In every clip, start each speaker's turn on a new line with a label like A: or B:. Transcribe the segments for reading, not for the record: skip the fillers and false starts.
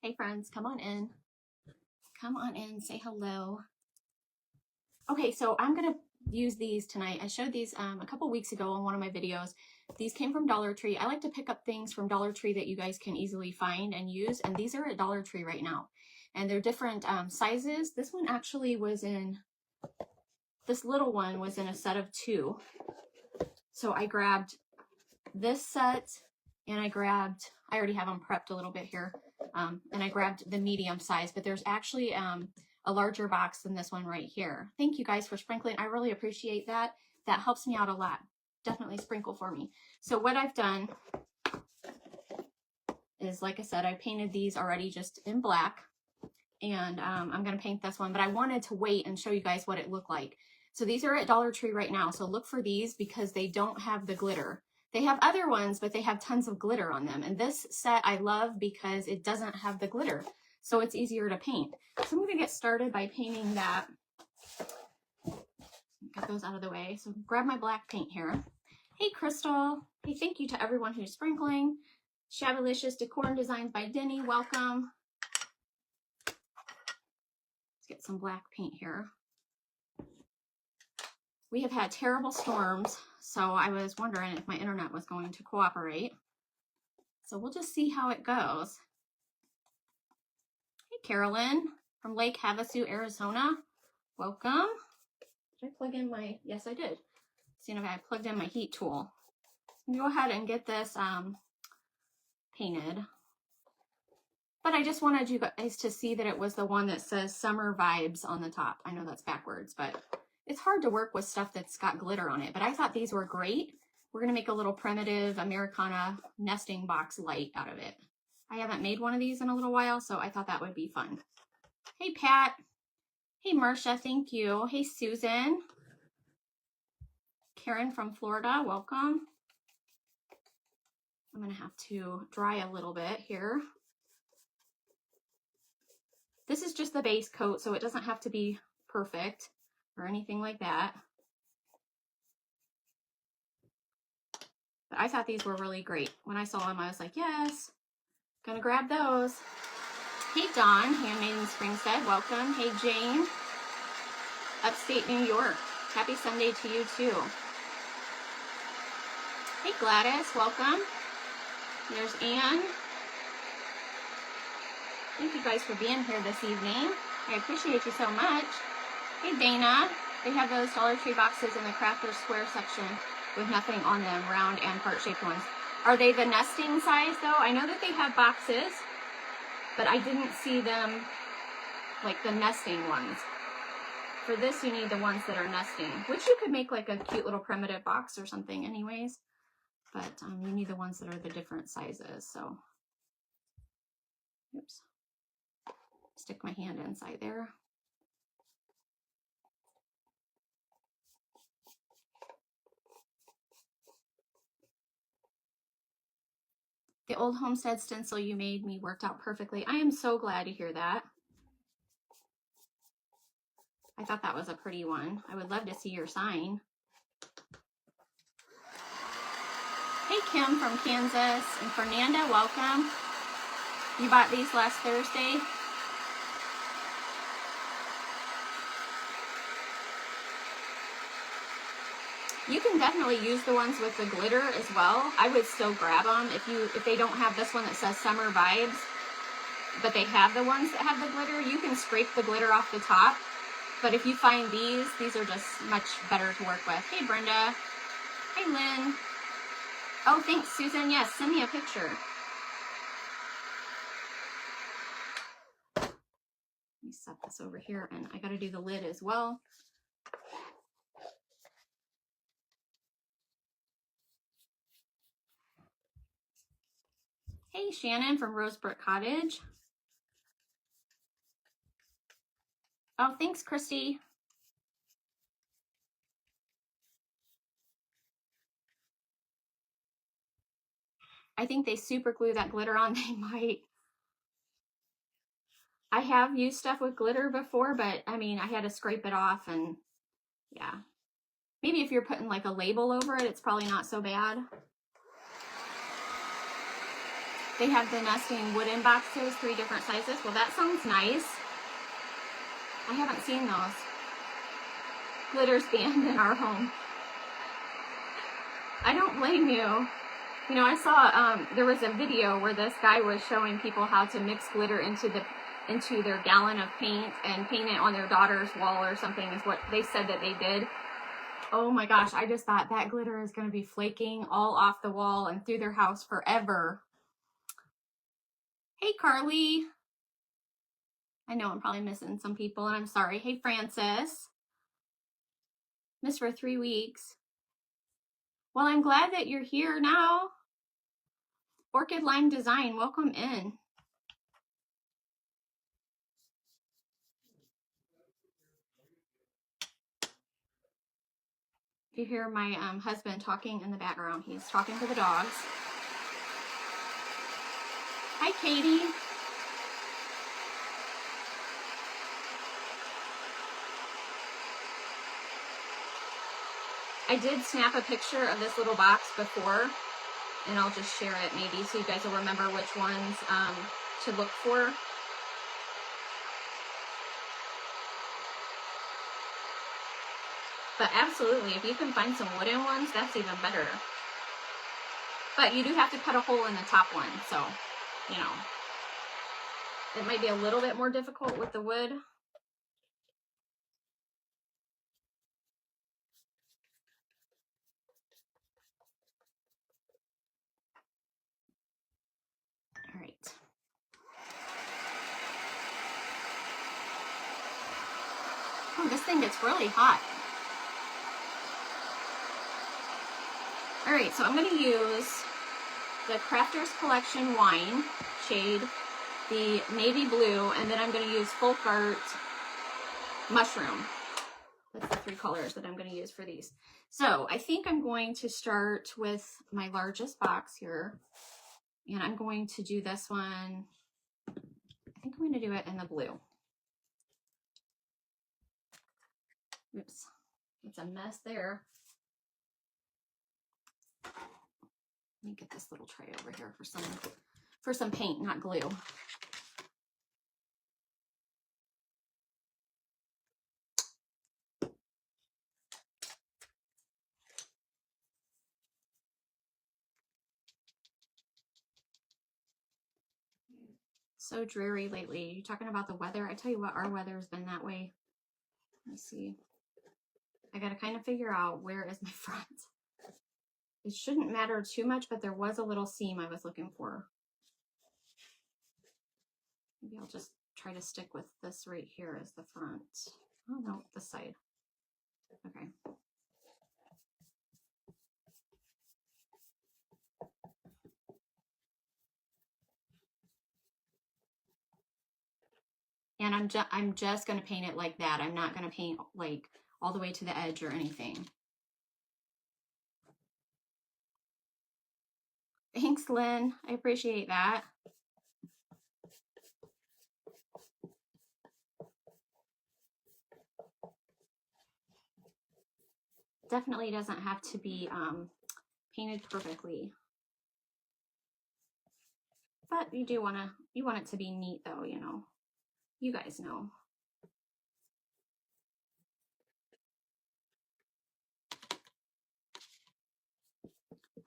A: Hey friends, come on in. Come on in, say hello. Okay, so I'm gonna use these tonight. I showed these a couple weeks ago on one of my videos. These came from Dollar Tree. I like to pick up things from Dollar Tree that you guys can easily find and use, and these are at Dollar Tree right now. And they're different sizes. This one actually was in, this little one was in a set of 2. So I grabbed this set and I already have them prepped a little bit here. And I grabbed the medium size, but there's actually a larger box than this one right here. Thank you guys for sprinkling. I really appreciate that. That helps me out a lot. Definitely sprinkle for me. So what I've done is, like I said, I painted these already just in black, and I'm going to paint this one, but I wanted to wait and show you guys what it looked like. So these are at Dollar Tree right now. So look for these because they don't have the glitter. They have other ones, but they have tons of glitter on them. And this set I love because it doesn't have the glitter. So it's easier to paint. So I'm going to get started by painting that. Get those out of the way. So grab my black paint here. Hey, Crystal. Hey, thank you to everyone who's sprinkling. Shabalicious Decor and Designs by Denny. Welcome. Let's get some black paint here. We have had terrible storms, so I was wondering if my internet was going to cooperate. So we'll just see how it goes. Hey, Carolyn from Lake Havasu, Arizona. Welcome. Did I plug in my, yes I did. Seeing if I plugged in my heat tool. I'm gonna go ahead and get this painted. But I just wanted you guys to see that it was the one that says Summer Vibes on the top. I know that's backwards, but it's hard to work with stuff that's got glitter on it. But I thought these were great. We're gonna make a little primitive Americana nesting box light out of it. I haven't made one of these in a little while, so I thought that would be fun. Hey, Pat. Hey, Marcia, thank you. Hey, Susan. Karen from Florida, welcome. I'm gonna have to dry a little bit here. This is just the base coat, so it doesn't have to be perfect or anything like that. But I thought these were really great. When I saw them, I was like, yes, gonna grab those. Hey, Dawn, Handmade in Springstead, welcome. Hey, Jane, upstate New York. Happy Sunday to you, too. Hey, Gladys, welcome. There's Anne. Thank you guys for being here this evening. I appreciate you so much. Hey, Dana. They have those Dollar Tree boxes in the Crafter Square section with nothing on them, round and heart-shaped ones. Are they the nesting size, though? I know that they have boxes, but I didn't see them like the nesting ones. For this, you need the ones that are nesting, which you could make like a cute little primitive box or something anyways. But you need the ones that are the different sizes, so. Oops. Stick my hand inside there. The old homestead stencil you made me worked out perfectly. I am so glad to hear that. I thought that was a pretty one. I would love to see your sign. Hey, Kim from Kansas. And Fernanda, welcome. You bought these last Thursday. You can definitely use the ones with the glitter as well. I would still grab them if they don't have this one that says Summer Vibes, but they have the ones that have the glitter. You can scrape the glitter off the top, but if you find these are just much better to work with. Hey, Brenda. Hey, Lynn. Oh, thanks, Susan. Yes, send me a picture. Let me set this over here, and I got to do the lid as well. Hey, Shannon from Rosebrook Cottage. Oh, thanks, Christy. I think they super glue that glitter on. They might. I have used stuff with glitter before, but I mean, I had to scrape it off, and yeah. Maybe if you're putting like a label over it, it's probably not so bad. They have the nesting wooden boxes, 3 different sizes. Well, that sounds nice. I haven't seen those. Glitter's banned in our home. I don't blame you. You know, I saw there was a video where this guy was showing people how to mix glitter into their gallon of paint and paint it on their daughter's wall or something, is what they said that they did. Oh my gosh, I just thought that glitter is going to be flaking all off the wall and through their house forever. Hey, Carly. I know I'm probably missing some people, and I'm sorry. Hey, Francis. Missed for 3 weeks. Well, I'm glad that you're here now. Orchid Lime Design, welcome in. If you hear my husband talking in the background, he's talking to the dogs. Hi, Katie. I did snap a picture of this little box before, and I'll just share it maybe so you guys will remember which ones to look for. But absolutely, if you can find some wooden ones, that's even better. But you do have to cut a hole in the top one, so, you know, it might be a little bit more difficult with the wood. All right. Oh, this thing gets really hot. All right, so I'm going to use the Crafters Collection Wine shade, the navy blue, and then I'm going to use Folk Art Mushroom. That's the 3 colors that I'm going to use for these. So I think I'm going to start with my largest box here, and I'm going to do this one. I think I'm going to do it in the blue. Oops, it's a mess there. Let me get this little tray over here for some paint, not glue. So dreary lately. You're talking about the weather. I tell you what, our weather has been that way. Let's see. I got to kind of figure out where is my front. It shouldn't matter too much, but there was a little seam I was looking for. Maybe I'll just try to stick with this right here as the front. Oh no, this side. Okay. And I'm just going to paint it like that. I'm not going to paint like all the way to the edge or anything. Thanks, Lynn. I appreciate that. Definitely doesn't have to be painted perfectly. But you want it to be neat though, you know. You guys know.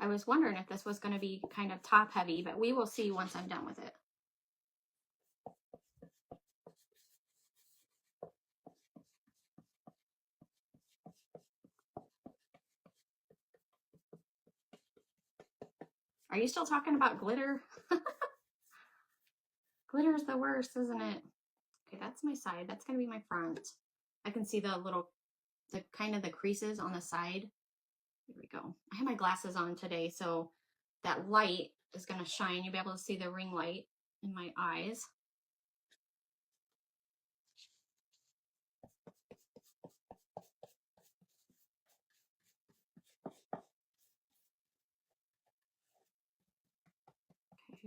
A: I was wondering if this was going to be kind of top heavy, but we will see once I'm done with it. Are you still talking about glitter? Glitter is the worst, isn't it? Okay, that's my side. That's going to be my front. I can see the kind of the creases on the side. There we go. I have my glasses on today, so that light is going to shine. You'll be able to see the ring light in my eyes.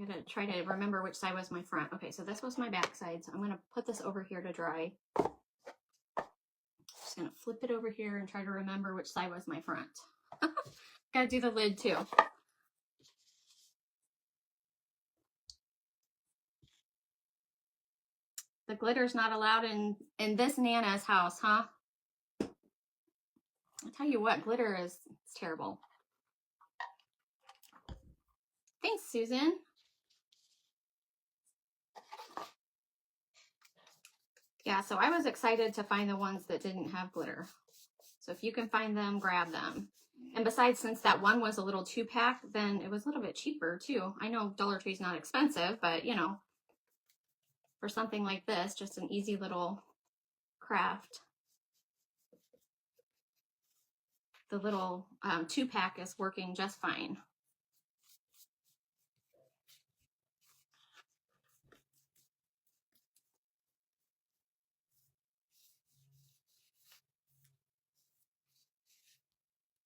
A: I gotta try to remember which side was my front. Okay, so this was my back side. So I'm gonna put this over here to dry. Just gonna flip it over here and try to remember which side was my front. Gotta do the lid too. The glitter's not allowed in this Nana's house, huh? I'll tell you what, glitter is it's terrible. Thanks, Susan. Yeah, so I was excited to find the ones that didn't have glitter. So if you can find them, grab them. And besides, since that one was a little 2-pack, then it was a little bit cheaper too. I know Dollar Tree's not expensive, but you know, for something like this, just an easy little craft. The little 2-pack is working just fine.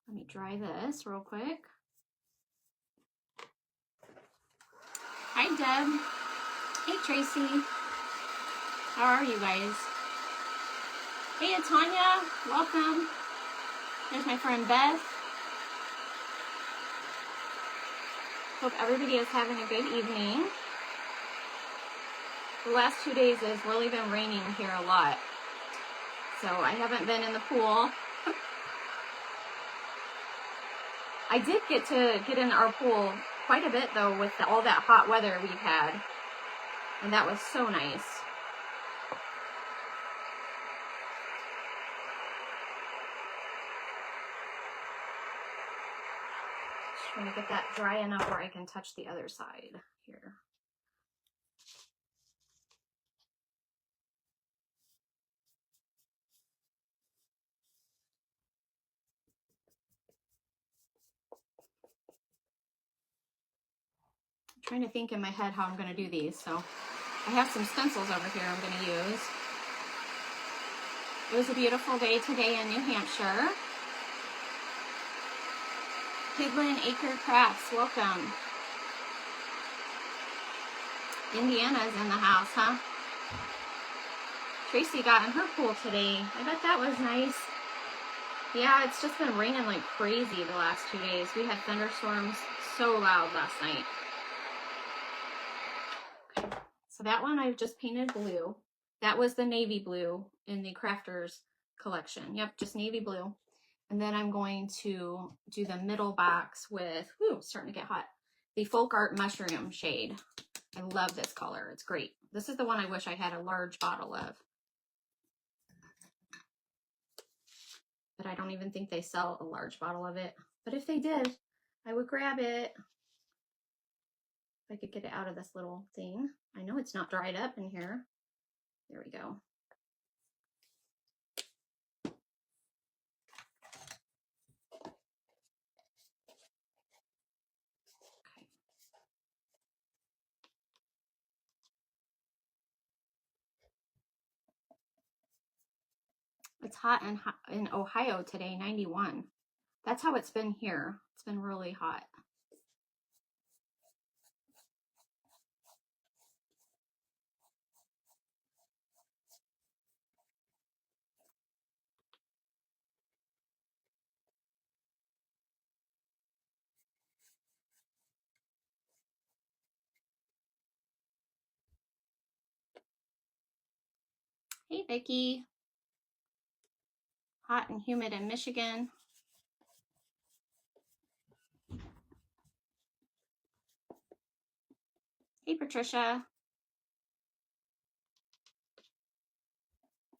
A: Let me dry this real quick. Hi, Deb. Hey, Tracy. How are you guys? Hey, Tanya. Welcome. There's my friend Beth. Hope everybody is having a good evening. The last 2 days has really been raining here a lot. So I haven't been in the pool. I did get to get in our pool quite a bit though with all that hot weather we've had. And that was so nice. Just trying to get that dry enough where I can touch the other side here. I'm trying to think in my head how I'm going to do these. So I have some stencils over here I'm going to use. It was a beautiful day today in New Hampshire. Hidlin Acre Crafts, welcome. Indiana's in the house, huh? Tracy got in her pool today. I bet that was nice. Yeah, it's just been raining like crazy the last 2 days. We had thunderstorms so loud last night. Okay. So that one I've just painted blue. That was the navy blue in the Crafters collection. Yep, just navy blue. And then I'm going to do the middle box with, whoo, starting to get hot, the Folk Art Mushroom shade. I love this color. It's great. This is the one I wish I had a large bottle of. But I don't even think they sell a large bottle of it. But if they did, I would grab it. If I could get it out of this little thing. I know it's not dried up in here. There we go. Okay. It's hot in Ohio today, 91. That's how it's been here. It's been really hot. Hey, Vicki. Hot and humid in Michigan. Hey, Patricia.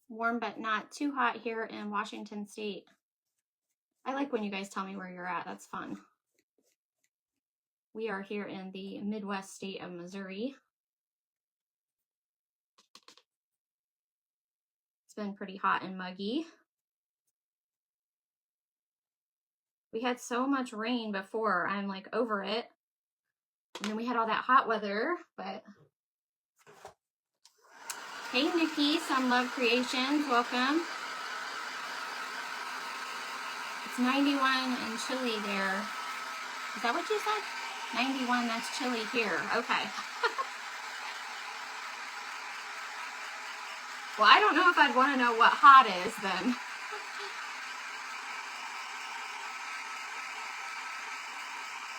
A: Warm but not too hot here in Washington State. I like when you guys tell me where you're at. That's fun. We are here in the Midwest state of Missouri. It's been pretty hot and muggy. We had so much rain before. I'm like over it. And then we had all that hot weather, but hey, Nikki, Some Love Creations, welcome. It's 91 and chilly there. Is that what you said? 91, that's chilly here. Okay. Well, I don't know if I'd want to know what hot is then.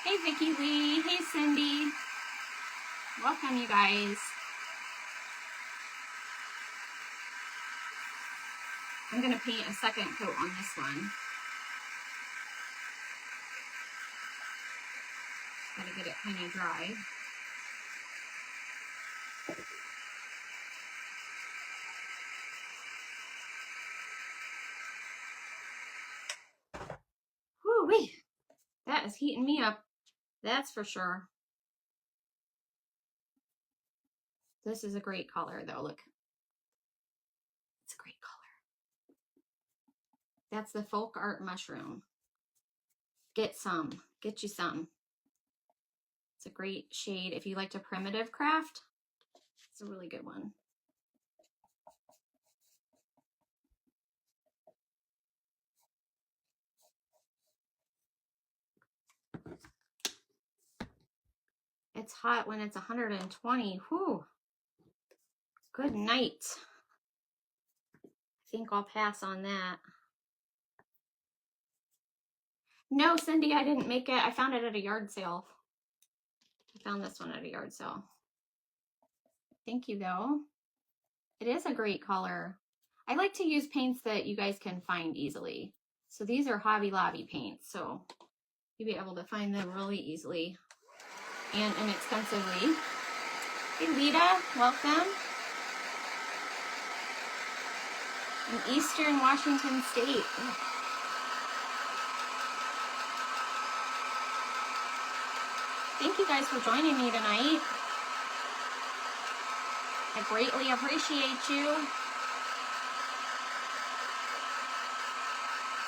A: Hey, Vicki Lee. Hey, Cindy. Welcome, you guys. I'm going to paint a second coat on this one. Gotta get it kind of dry. Whoo-wee! That is heating me up. That's for sure. This is a great color though, look. It's a great color. That's the Folk Art Mushroom. Get some, get you some. It's a great shade. If you like to primitive craft, it's a really good one. It's hot when it's 120. Whew. Good night. I think I'll pass on that. No, Cindy, I didn't make it. I found it at a yard sale. I found this one at a yard sale. Thank you, though. It is a great color. I like to use paints that you guys can find easily. So these are Hobby Lobby paints, so you'll be able to find them really easily and inexpensively. Hey, Lita, welcome. In Eastern Washington State. Thank you guys for joining me tonight. I greatly appreciate you.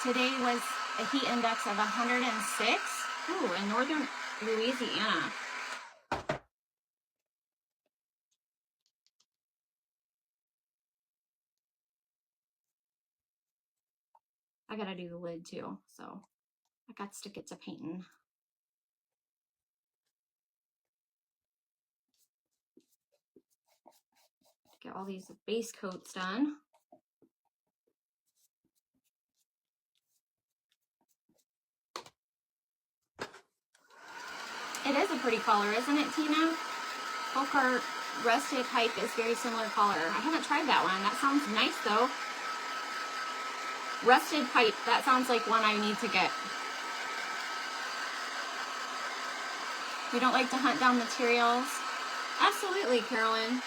A: Today was a heat index of 106. Ooh, in northern Louisiana. I gotta do the lid too, so I got to get to painting. Get all these base coats done. It is a pretty color, isn't it, Tina? Folk Art Rusted Hype is very similar color. I haven't tried that one. That sounds nice though. Rusted Pipe, that sounds like one I need to get. We don't like to hunt down materials. Absolutely, Carolyn.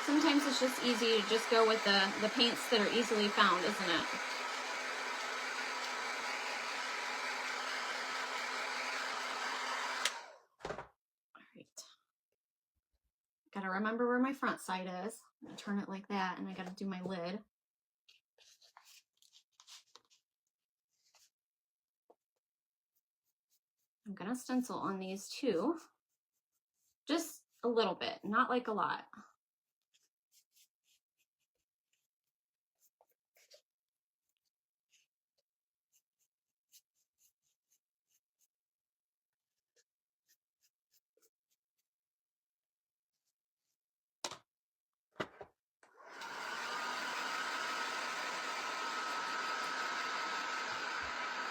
A: Sometimes it's just easy to just go with the paints that are easily found, isn't it? All right. Gotta remember where my front side is. I'm gonna turn it like that, and I gotta do my lid. I'm gonna stencil on these too. Just a little bit, not like a lot.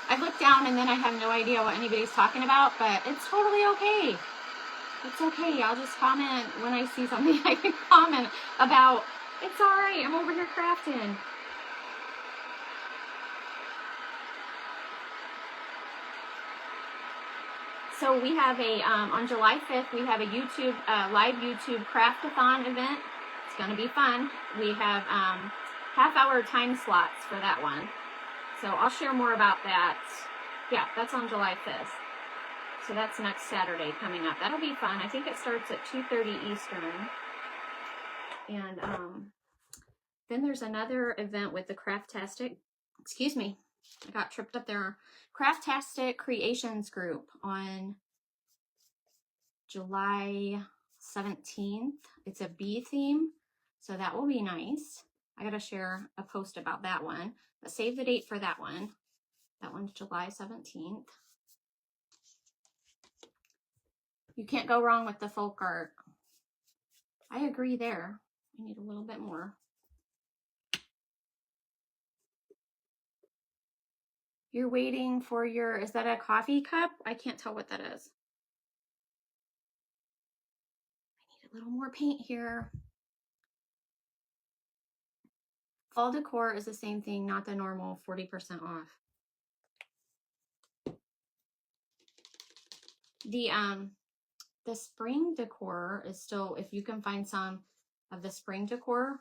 A: I look down and then I have no idea what anybody's talking about, but it's totally okay. It's okay. I'll just comment when I see something I can comment about. It's all right. I'm over here crafting. So we have a, on July 5th, we have a YouTube, live YouTube craft-a-thon event. It's going to be fun. We have half-hour time slots for that one. So I'll share more about that. Yeah, that's on July 5th. So that's next Saturday coming up. That'll be fun. I think it starts at 2:30 Eastern. And then there's another event with the Craftastic, excuse me, I got tripped up there. Craftastic Creations group on July 17th. It's a bee theme, so that will be nice. I gotta share a post about that one, but save the date for that one. That one's July 17th. You can't go wrong with the folk art. I agree there. I need a little bit more. You're waiting for your, is that a coffee cup? I can't tell what that is. I need a little more paint here. Fall decor is the same thing, not the normal 40% off. The spring decor is still, if you can find some of the spring decor,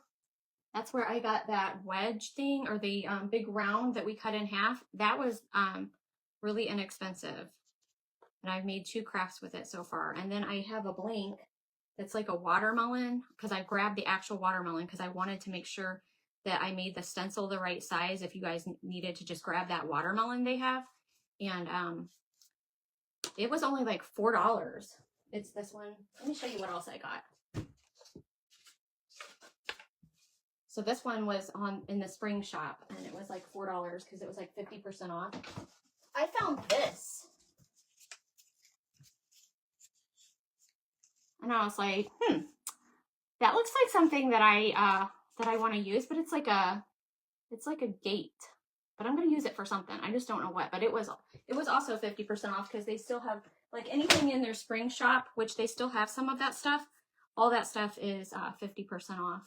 A: that's where I got that wedge thing, or the big round that we cut in half. That was really inexpensive. And I've made 2 crafts with it so far. And then I have a blank that's like a watermelon, because I grabbed the actual watermelon because I wanted to make sure that I made the stencil the right size if you guys needed to just grab that watermelon they have. And it was only like $4. It's this one. Let me show you what else I got. So this one was in the spring shop, and it was like $4 because it was like 50% off. I found this. And I was like, that looks like something that I want to use, but it's like a gate. But I'm going to use it for something. I just don't know what. But it was also 50% off because they still have, like, anything in their spring shop, which they still have some of that stuff. All that stuff is 50% off.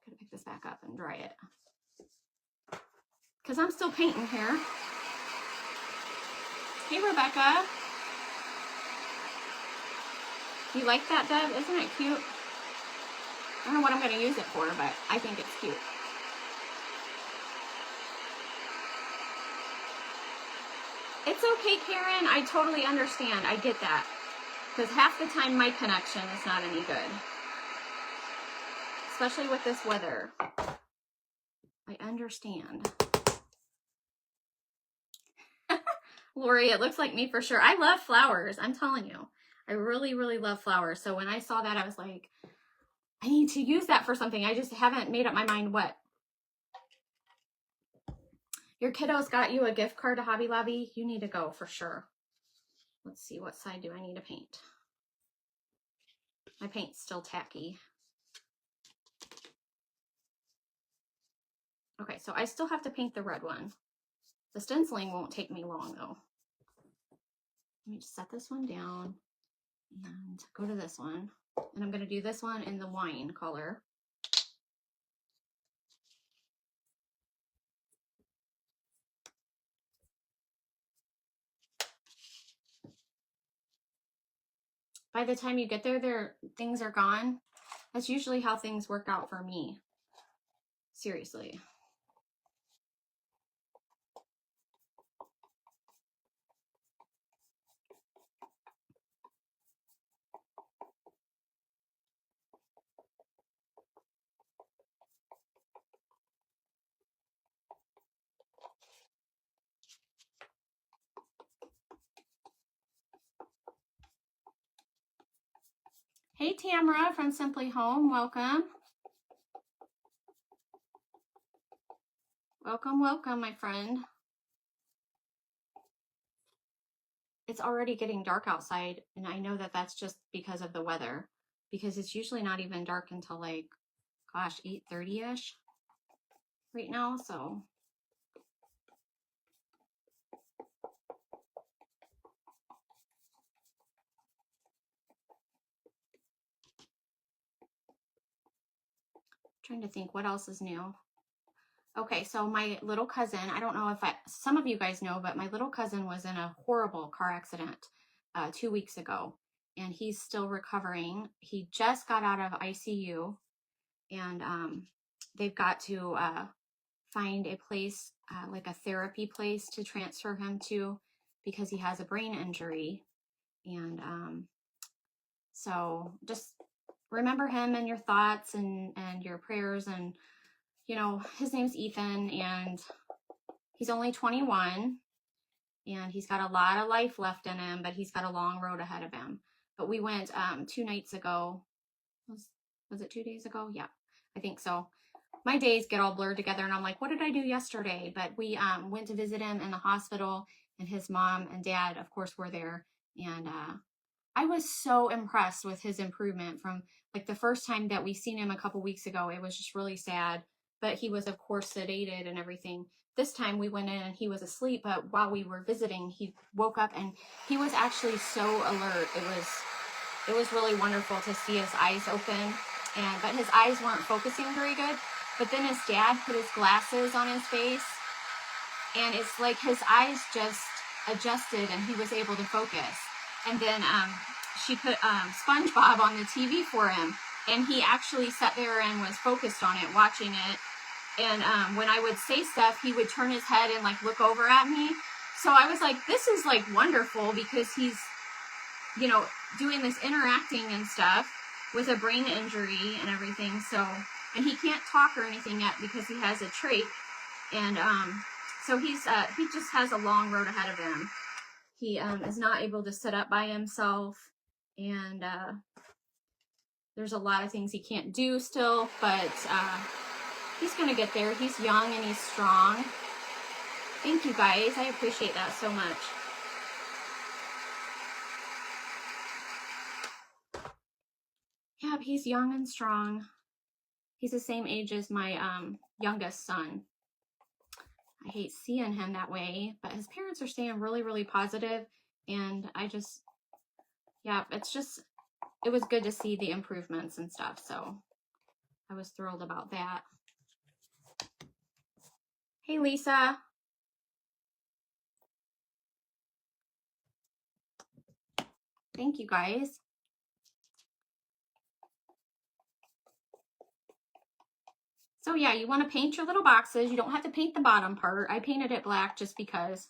A: Gotta pick this back up and dry it, because I'm still painting here. Hey, Rebecca. You like that, Deb? Isn't it cute? I don't know what I'm going to use it for, but I think it's cute. It's okay, Karen. I totally understand. I get that. Because half the time my connection is not any good. Especially with this weather. I understand. Lori, it looks like me for sure. I love flowers. I'm telling you. I really, really love flowers. So when I saw that, I was like, I need to use that for something. I just haven't made up my mind what. Your kiddos got you a gift card to Hobby Lobby. You need to go for sure. Let's see, what side do I need to paint? My paint's still tacky. Okay, so I still have to paint the red one. The stenciling won't take me long though. Let me just set this one down and go to this one. And I'm going to do this one in the wine color. By the time you get there, things are gone. That's usually how things work out for me. Seriously. Hey, Tamara from Simply Home, welcome. Welcome, welcome, my friend. It's already getting dark outside, and I know that that's just because of the weather, because it's usually not even dark until like, gosh, 8:30-ish right now, so. Trying to think what else is new. Okay, so my little cousin, I don't know if some of you guys know, but my little cousin was in a horrible car accident 2 weeks ago, and he's still recovering. He just got out of ICU, and they've got to find a place, like a therapy place to transfer him to, because he has a brain injury. And so just remember him in your thoughts and your prayers. And you know, his name's Ethan, and he's only 21, and he's got a lot of life left in him, but he's got a long road ahead of him. But we went 2 nights ago. Was it 2 days ago? Yeah, I think so. My days get all blurred together, and I'm like, what did I do yesterday? But we went to visit him in the hospital, and his mom and dad, of course, were there. And I was so impressed with his improvement from like the first time that we seen him a couple weeks ago. It was just really sad, but he was, of course, sedated and everything. This time we went in and he was asleep, but while we were visiting, he woke up and he was actually so alert. It was really wonderful to see his eyes open. but his eyes weren't focusing very good. But then his dad put his glasses on his face, and it's like his eyes just adjusted and he was able to focus. And then she put SpongeBob on the TV for him, and he actually sat there and was focused on it, watching it. And when I would say stuff, he would turn his head and like look over at me. So I was like, this is like wonderful, because he's, you know, doing this interacting and stuff with a brain injury and everything. So, and he can't talk or anything yet because he has a trach. And so he just has a long road ahead of him. He is not able to sit up by himself, and there's a lot of things he can't do still, but he's gonna get there. He's young and he's strong. Thank you guys, I appreciate that so much. Yeah, he's young and strong. He's the same age as my youngest son. I hate seeing him that way, but his parents are staying really, really positive, and I just, yeah, it was good to see the improvements and stuff, so I was thrilled about that. Hey, Lisa. Thank you, guys. So yeah, you want to paint your little boxes. You don't have to paint the bottom part. I painted it black just because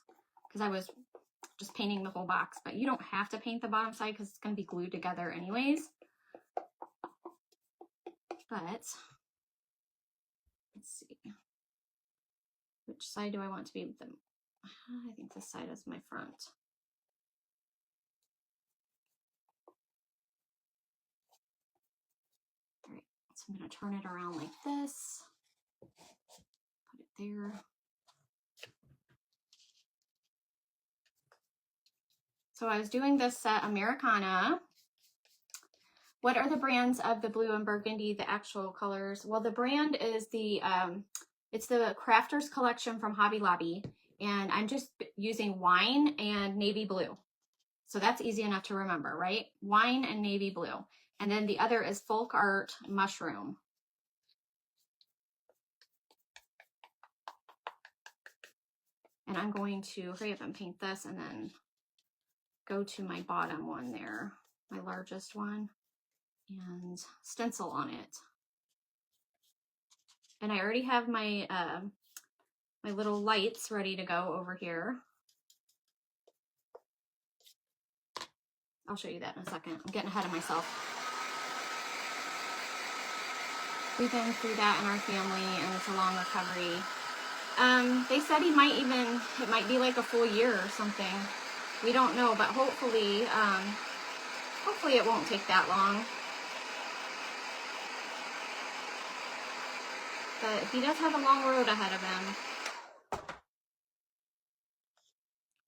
A: I was just painting the whole box, but you don't have to paint the bottom side because it's going to be glued together anyways. But let's see. Which side do I want to be with them? I think this side is my front. All right, so I'm going to turn it around like this. Put it there. So I was doing this set Americana. What are the brands of the blue and burgundy, the actual colors? Well, the brand is the, it's the Crafters Collection from Hobby Lobby. And I'm just using wine and navy blue. So that's easy enough to remember, right? Wine and navy blue. And then the other is Folk Art Mushroom. And I'm going to hurry up and paint this and then go to my bottom one there, my largest one, and stencil on it. And I already have my my little lights ready to go over here. I'll show you that in a second. I'm getting ahead of myself. We've been through that in our family, and it's a long recovery. They said it might be like a full year or something. We don't know, but hopefully, hopefully it won't take that long. But he does have a long road ahead of him.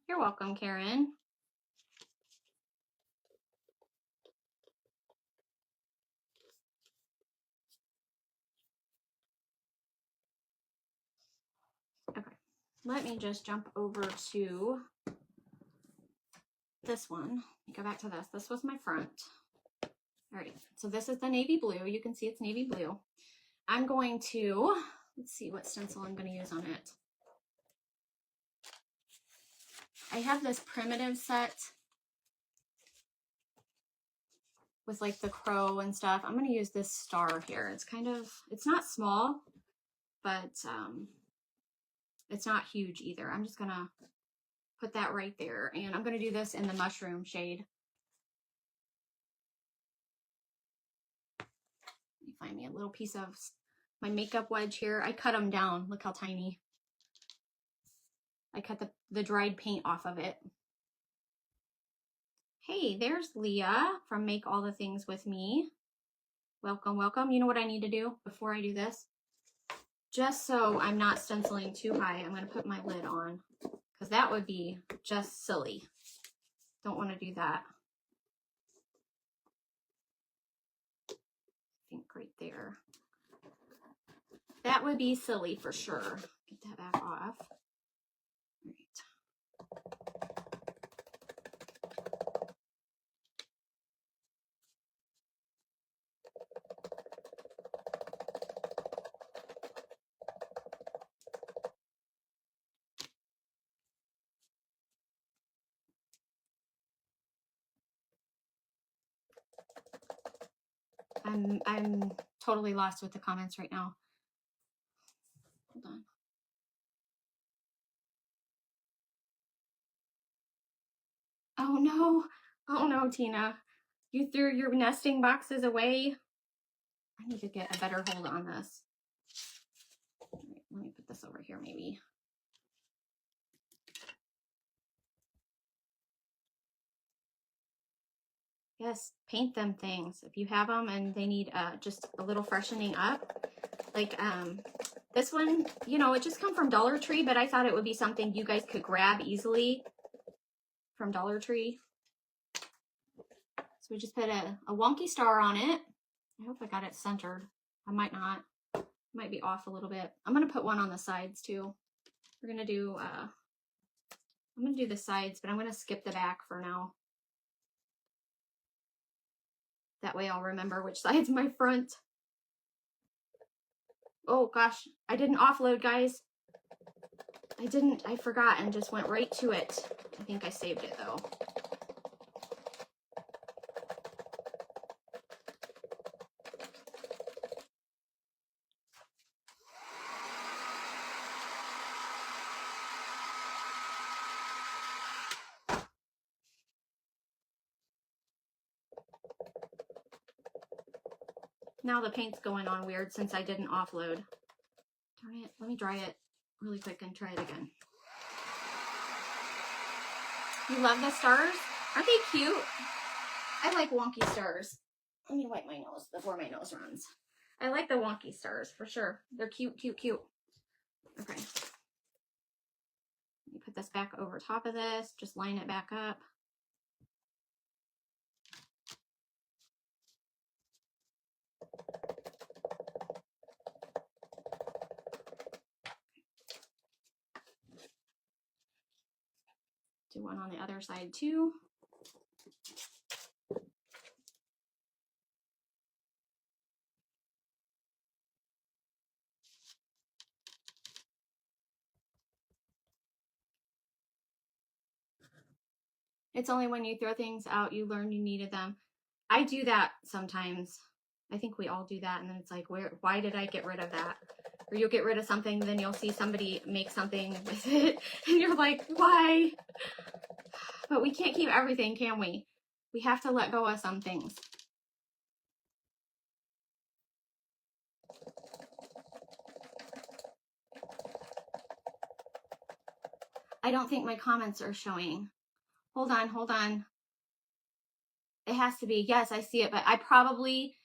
A: You're welcome, Karen. Okay, let me just jump over to this one. Go back to this. This was my front. All right, so this is the navy blue. You can see it's navy blue. I'm going to, let's see what stencil I'm going to use on it. I have this primitive set with like the crow and stuff. I'm going to use this star here. It's kind of, it's not small, but it's not huge either. I'm just going to put that right there. And I'm going to do this in the mushroom shade. Let me find me a little piece of my makeup wedge here. I cut them down. Look how tiny. I cut the dried paint off of it. Hey, there's Leah from Make All the Things With Me. Welcome, welcome. You know what I need to do before I do this? Just so I'm not stenciling too high, I'm going to put my lid on, because that would be just silly. Don't want to do that. I think right there. That would be silly for sure. Get that back off. All right. I'm totally lost with the comments right now. Hold on. Oh no. Oh no, Tina. You threw your nesting boxes away. I need to get a better hold on this. All right, let me put this over here maybe. Yes, paint them things. If you have them and they need just a little freshening up. Like this one, you know, it just come from Dollar Tree, but I thought it would be something you guys could grab easily from Dollar Tree. So we just put a wonky star on it. I hope I got it centered. I might not. It might be off a little bit. I'm gonna put one on the sides too. We're gonna do I'm gonna do the sides, but I'm gonna skip the back for now. That way I'll remember which side's my front. Oh gosh, I didn't offload, guys. I forgot and just went right to it. I think I saved it though. Now the paint's going on weird since I didn't offload. Darn it, let me dry it really quick and try it again. You love the stars? Aren't they cute? I like wonky stars. Let me wipe my nose before my nose runs. I like the wonky stars for sure. They're cute, cute, cute. Okay. Let me put this back over top of this. Just line it back up. Do one on the other side too. It's only when you throw things out you learn you needed them. I do that sometimes. I think we all do that, and then it's like, why did I get rid of that? Or you'll get rid of something, then you'll see somebody make something with it, and you're like, why? But we can't keep everything, can we? We have to let go of some things. I don't think my comments are showing. Hold on, hold on. It has to be. Yes, I see it, but I probably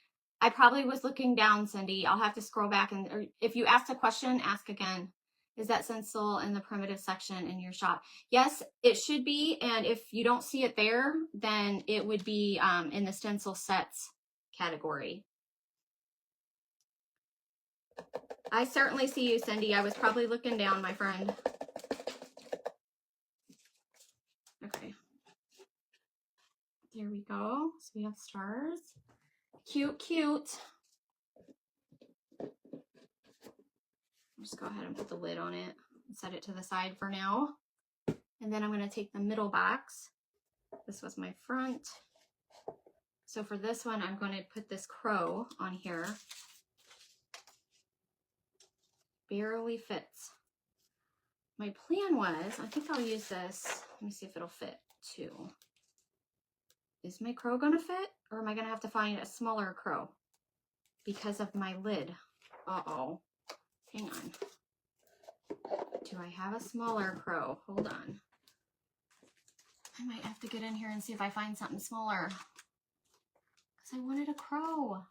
A: was looking down, Cindy. I'll have to scroll back, and or if you asked a question, ask again. Is that stencil in the primitive section in your shop? Yes, it should be, and if you don't see it there, then it would be in the stencil sets category. I certainly see you, Cindy. I was probably looking down, my friend. Okay. There we go. So we have stars. Cute, cute. I'll just go ahead and put the lid on it and set it to the side for now. And then I'm going to take the middle box. This was my front. So for this one, I'm going to put this crow on here. Barely fits. My plan was, I think I'll use this. Let me see if it'll fit too. Is my crow going to fit? Or am I going to have to find a smaller crow? Because of my lid. Uh-oh. Hang on. Do I have a smaller crow? Hold on. I might have to get in here and see if I find something smaller. Because I wanted a crow.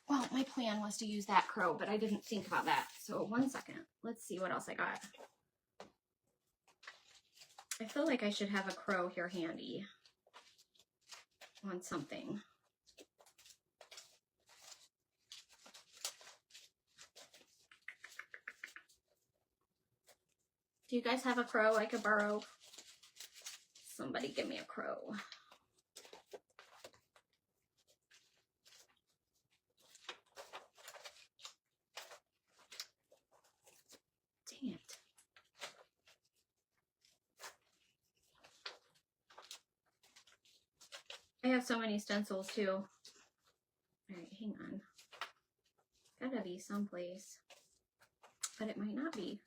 A: Well, my plan was to use that crow, but I didn't think about that. So 1 second. Let's see what else I got. I feel like I should have a crow here handy on something. Do you guys have a crow I could borrow? Somebody give me a crow. Dang it. I have so many stencils too. All right, hang on. Gotta be someplace, but it might not be.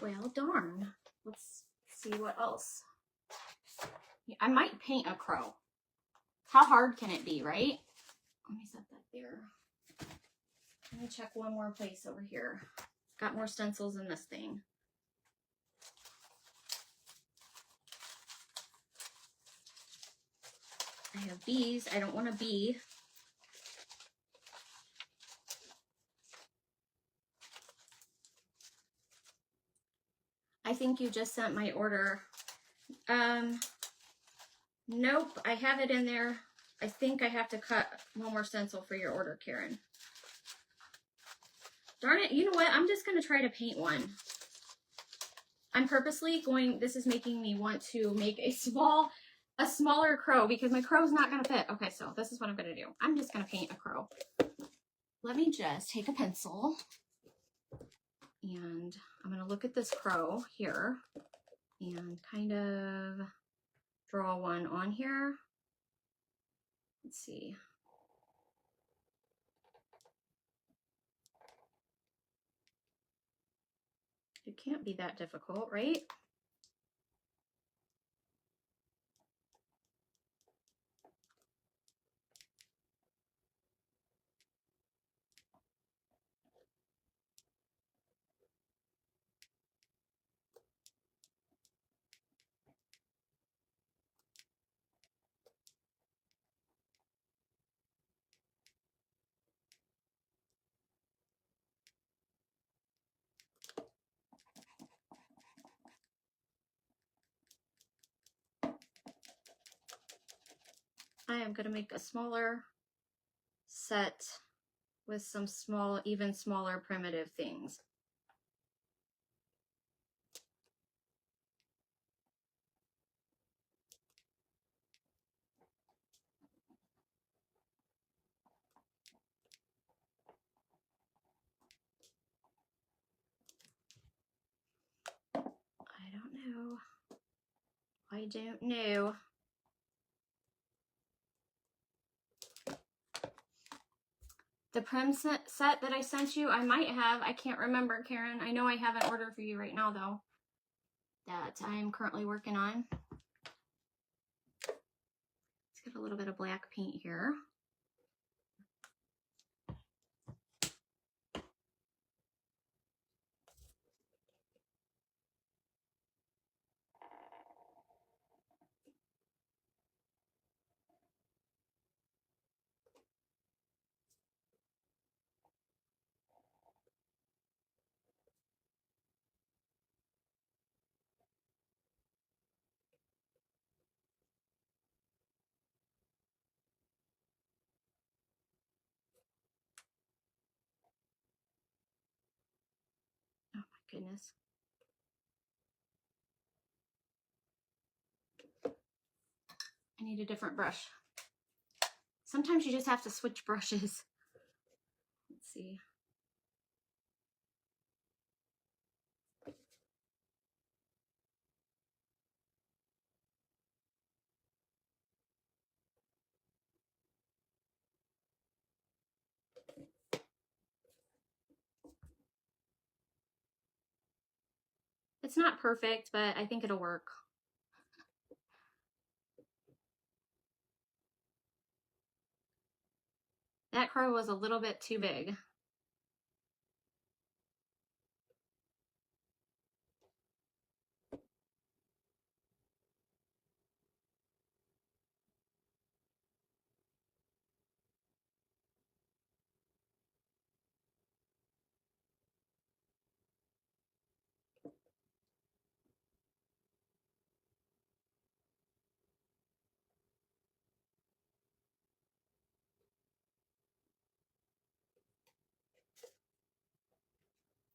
A: Well, darn. Let's see what else. I might paint a crow. How hard can it be, right? Let me set that there. Let me check one more place over here. Got more stencils in this thing. I have bees. I don't want a bee. I think you just sent my order. Nope, I have it in there. I think I have to cut one more stencil for your order, Karen. Darn it, you know what? I'm just going to try to paint one. I'm purposely going, this is making me want to make a smaller crow because my crow's not going to fit. Okay, so this is what I'm going to do. I'm just going to paint a crow. Let me just take a pencil and I'm going to look at this crow here and kind of draw one on here. Let's see. It can't be that difficult, right? I am going to make a smaller set with some small, even smaller primitive things. I don't know. I don't know. The Prim set that I sent you, I might have. I can't remember, Karen. I know I have an order for you right now, though, that I am currently working on. Let's get a little bit of black paint here. Oh my goodness. I need a different brush. Sometimes you just have to switch brushes. Let's see. It's not perfect, but I think it'll work. That crow was a little bit too big.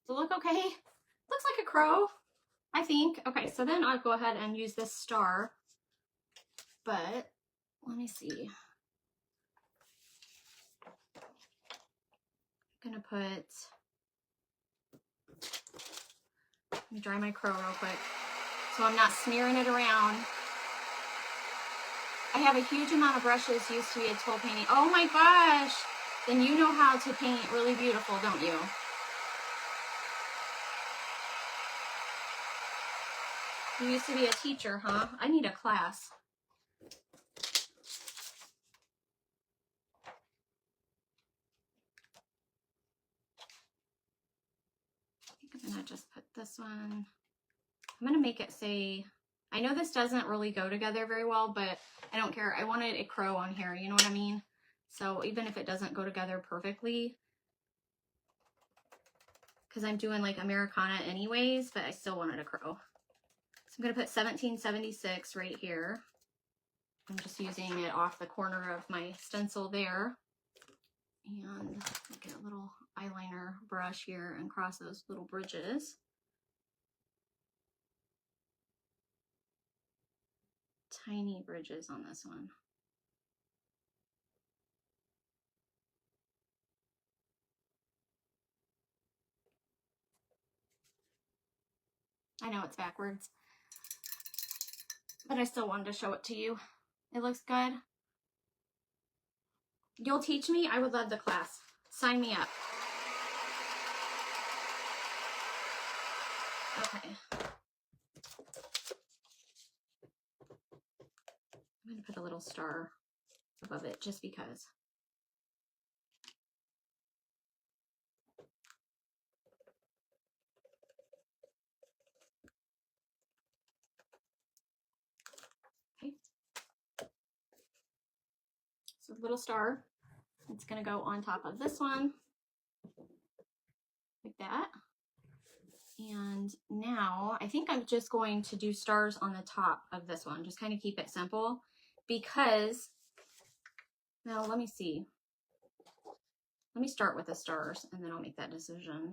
A: Does it look okay? Looks like a crow, I think. Okay, so then I'll go ahead and use this star. But let me see. I'm gonna put Let me dry my crow real quick so I'm not smearing it around. I have a huge amount of brushes used to be a tool painting. Oh my gosh! Then you know how to paint really beautiful, don't you? You used to be a teacher, huh? I need a class. I think I'm gonna just put this one. I'm gonna make it say, I know this doesn't really go together very well, but I don't care. I wanted a crow on here, you know what I mean? So even if it doesn't go together perfectly, because I'm doing like Americana anyways, but I still wanted a crow. So I'm gonna put 1776 right here. I'm just using it off the corner of my stencil there. And get a little eyeliner brush here and cross those little bridges. Tiny bridges on this one. I know it's backwards, but I still wanted to show it to you. It looks good. You'll teach me? I would love the class. Sign me up. Okay. I'm going to put a little star above it just because. Okay. So a little star. It's going to go on top of this one. Like that. And now I think I'm just going to do stars on the top of this one. Just kind of keep it simple because, now let me see. Let me start with the stars and then I'll make that decision.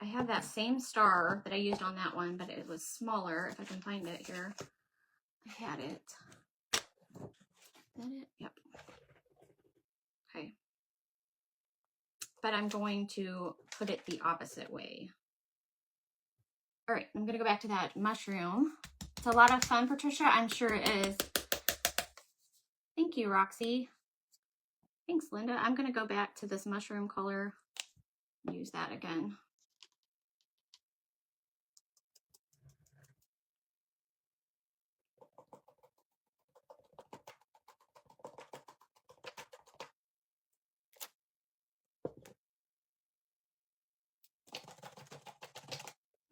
A: I have that same star that I used on that one, but it was smaller. If I can find it here. I had it. Is that it? Yep. Okay. But I'm going to put it the opposite way. All right, I'm going to go back to that mushroom. It's a lot of fun, Patricia. I'm sure it is. Thank you, Roxy. Thanks, Linda. I'm going to go back to this mushroom color. Use that again.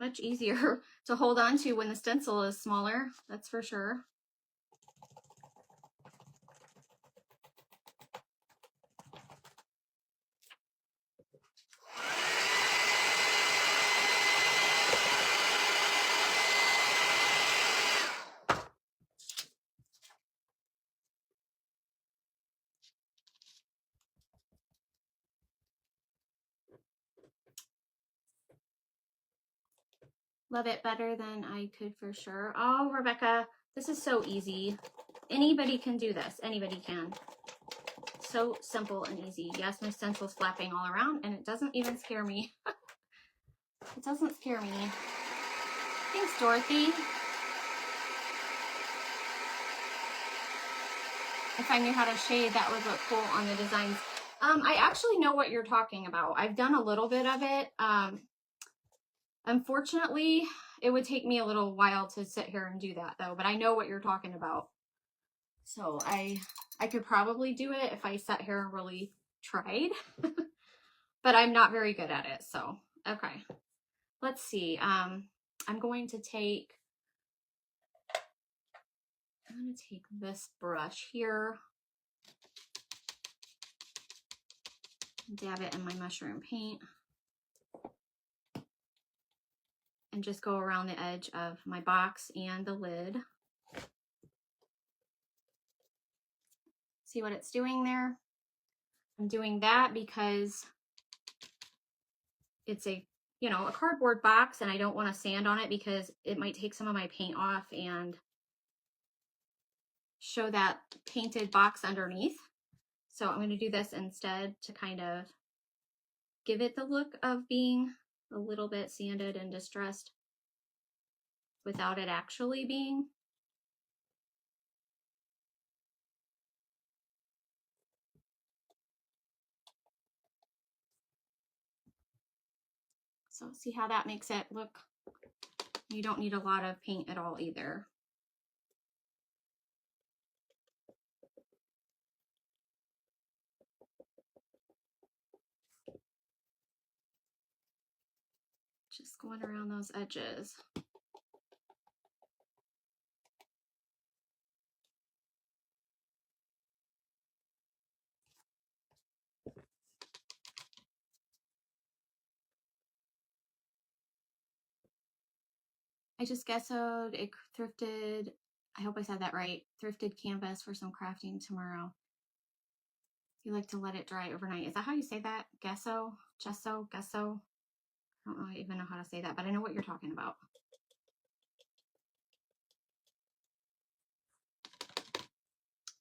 A: Much easier to hold on to when the stencil is smaller, that's for sure. Love it better than I could for sure. Oh, Rebecca, this is so easy. Anybody can do this. Anybody can. So simple and easy. Yes, my stencil's flapping all around and it doesn't even scare me. It doesn't scare me. Thanks, Dorothy. If I knew how to shade, that would look cool on the designs. I actually know what you're talking about. I've done a little bit of it. Unfortunately, it would take me a little while to sit here and do that though, but I know what you're talking about. So I could probably do it if I sat here and really tried, but I'm not very good at it. So, okay, let's see. I'm going to take this brush here, dab it in my mushroom paint, and just go around the edge of my box and the lid. See what it's doing there? I'm doing that because it's a, you know, a cardboard box and I don't want to sand on it because it might take some of my paint off and show that painted box underneath. So I'm going to do this instead to kind of give it the look of being a little bit sanded and distressed without it actually being. So see how that makes it look? You don't need a lot of paint at all either. Just going around those edges. I just gessoed a thrifted, I hope I said that right, thrifted canvas for some crafting tomorrow. You like to let it dry overnight. Is that how you say that? Gesso? Gesso? Gesso? I don't even know how to say that, but I know what you're talking about.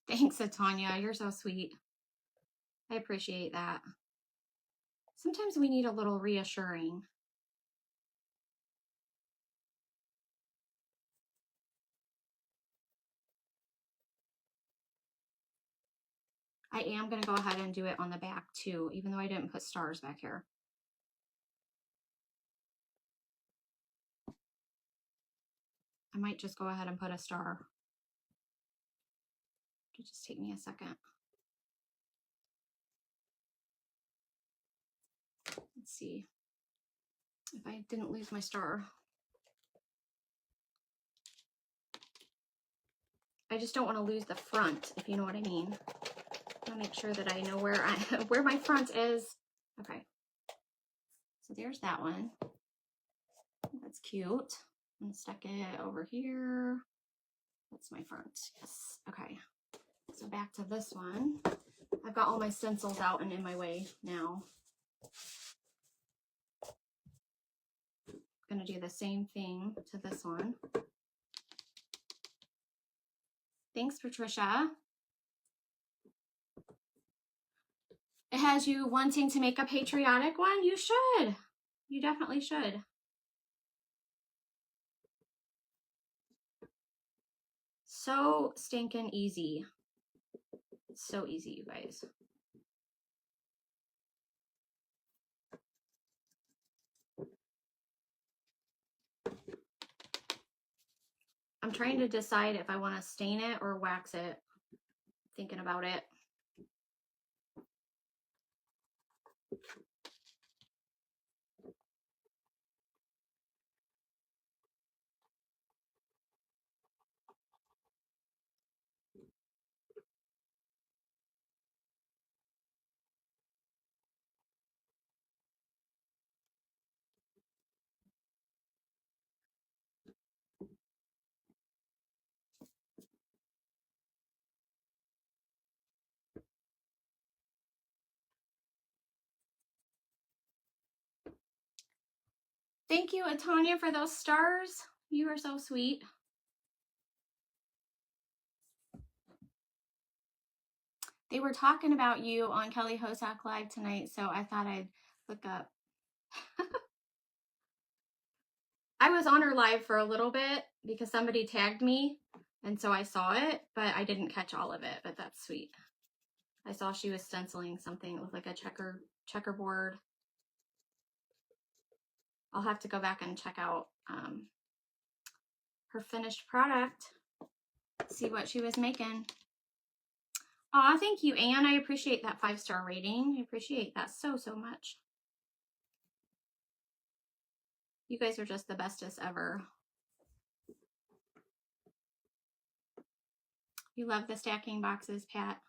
A: Thanks, Tanya. You're so sweet. I appreciate that. Sometimes we need a little reassuring. I am going to go ahead and do it on the back too, even though I didn't put stars back here. I might just go ahead and put a star. It'll just take me a second. Let's see if I didn't lose my star. I just don't want to lose the front, if you know what I mean. I want to make sure that I know where where my front is. Okay. So there's that one. That's cute. I'm gonna stick it over here. That's my front. Yes. Okay. So back to this one. I've got all my stencils out and in my way now. I'm gonna do the same thing to this one. Thanks, Patricia. It has you wanting to make a patriotic one? You should. You definitely should. So stinking easy. So easy, you guys. I'm trying to decide if I want to stain it or wax it. Thinking about it. Thank you, Atanya, for those stars. You are so sweet. They were talking about you on Kelly Hosak Live tonight, so I thought I'd look up. I was on her live for a little bit because somebody tagged me, and so I saw it, but I didn't catch all of it, but that's sweet. I saw she was stenciling something. It looked like a checkerboard. I'll have to go back and check out her finished product, see what she was making. Aw, thank you, Anne. I appreciate that 5-star rating. I appreciate that so much. You guys are just the bestest ever. You love the stacking boxes, Pat.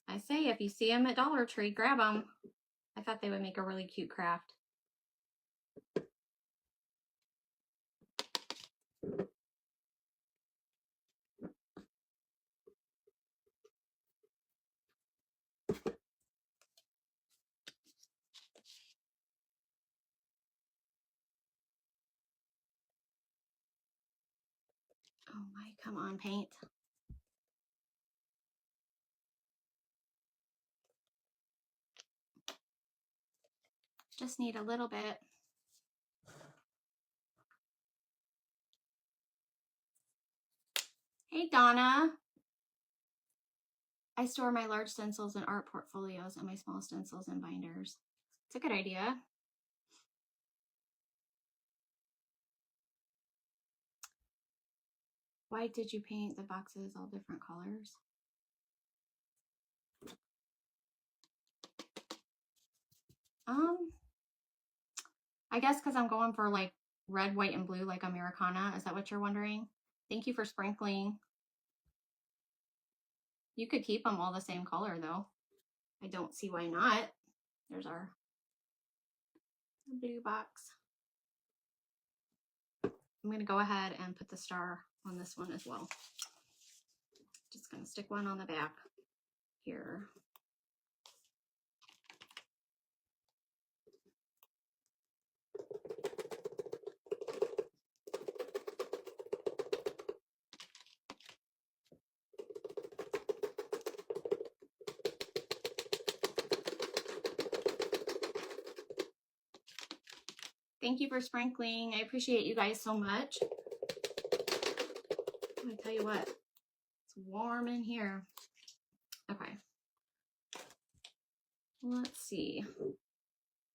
A: I say, if you see them at Dollar Tree, grab them. I thought they would make a really cute craft. Oh my, come on, paint. Just need a little bit. Hey, Donna. I store my large stencils in art portfolios and my small stencils in binders. It's a good idea. Why did you paint the boxes all different colors? I guess because I'm going for like red, white, and blue like Americana. Is that what you're wondering? Thank you for sprinkling. You could keep them all the same color though. I don't see why not. There's our blue box. I'm going to go ahead and put the star on this one as well. Just going to stick one on the back here. Thank you for sprinkling. I appreciate you guys so much. Let me tell you what, it's warm in here. Okay. Let's see.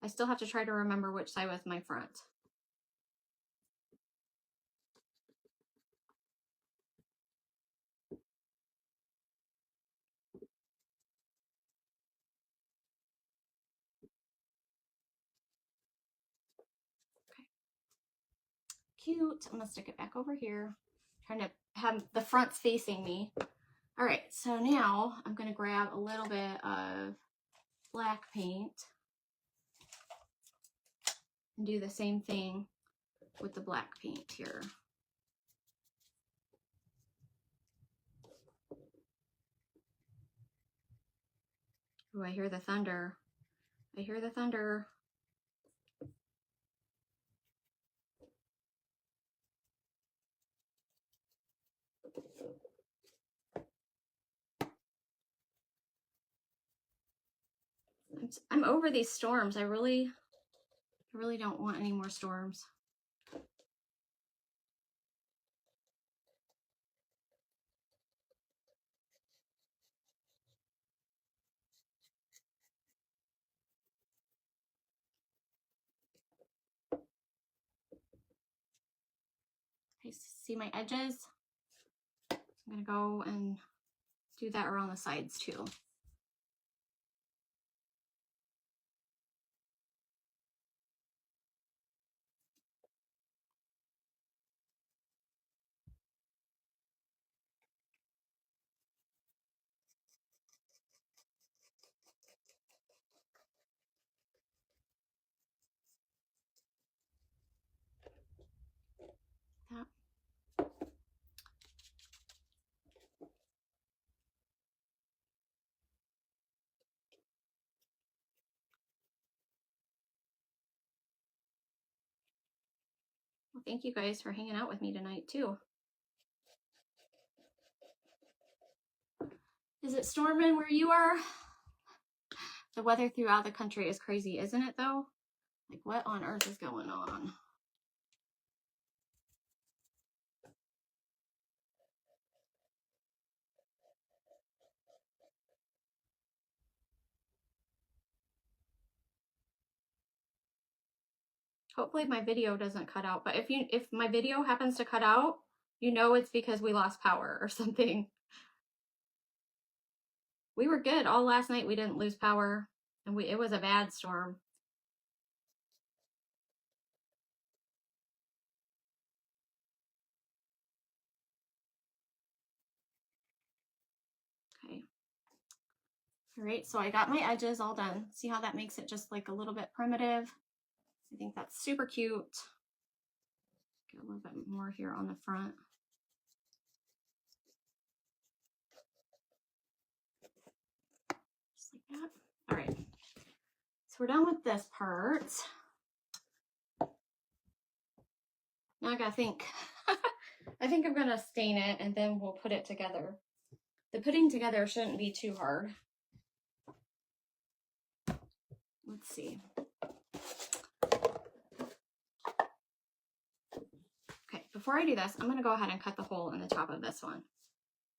A: I still have to try to remember which side was my front. Cute. I'm gonna stick it back over here. Trying to have the fronts facing me. All right, so now I'm gonna grab a little bit of black paint and do the same thing with the black paint here. Oh, I hear the thunder. I hear the thunder. I'm over these storms. I really don't want any more storms. Okay, see my edges? I'm gonna go and do that around the sides too. That. Well, thank you guys for hanging out with me tonight too. Is it storming where you are? The weather throughout the country is crazy, isn't it though? Like, what on earth is going on? Hopefully my video doesn't cut out, but if my video happens to cut out, you know it's because we lost power or something. We were good all last night. We didn't lose power, and it was a bad storm. Okay. All right, so I got my edges all done. See how that makes it just like a little bit primitive? I think that's super cute. Get a little bit more here on the front. Just like that. All right, so we're done with this part. Now I gotta think. I think I'm gonna stain it and then we'll put it together. The putting together shouldn't be too hard. Let's see. before I do this, I'm going to go ahead and cut the hole in the top of this one.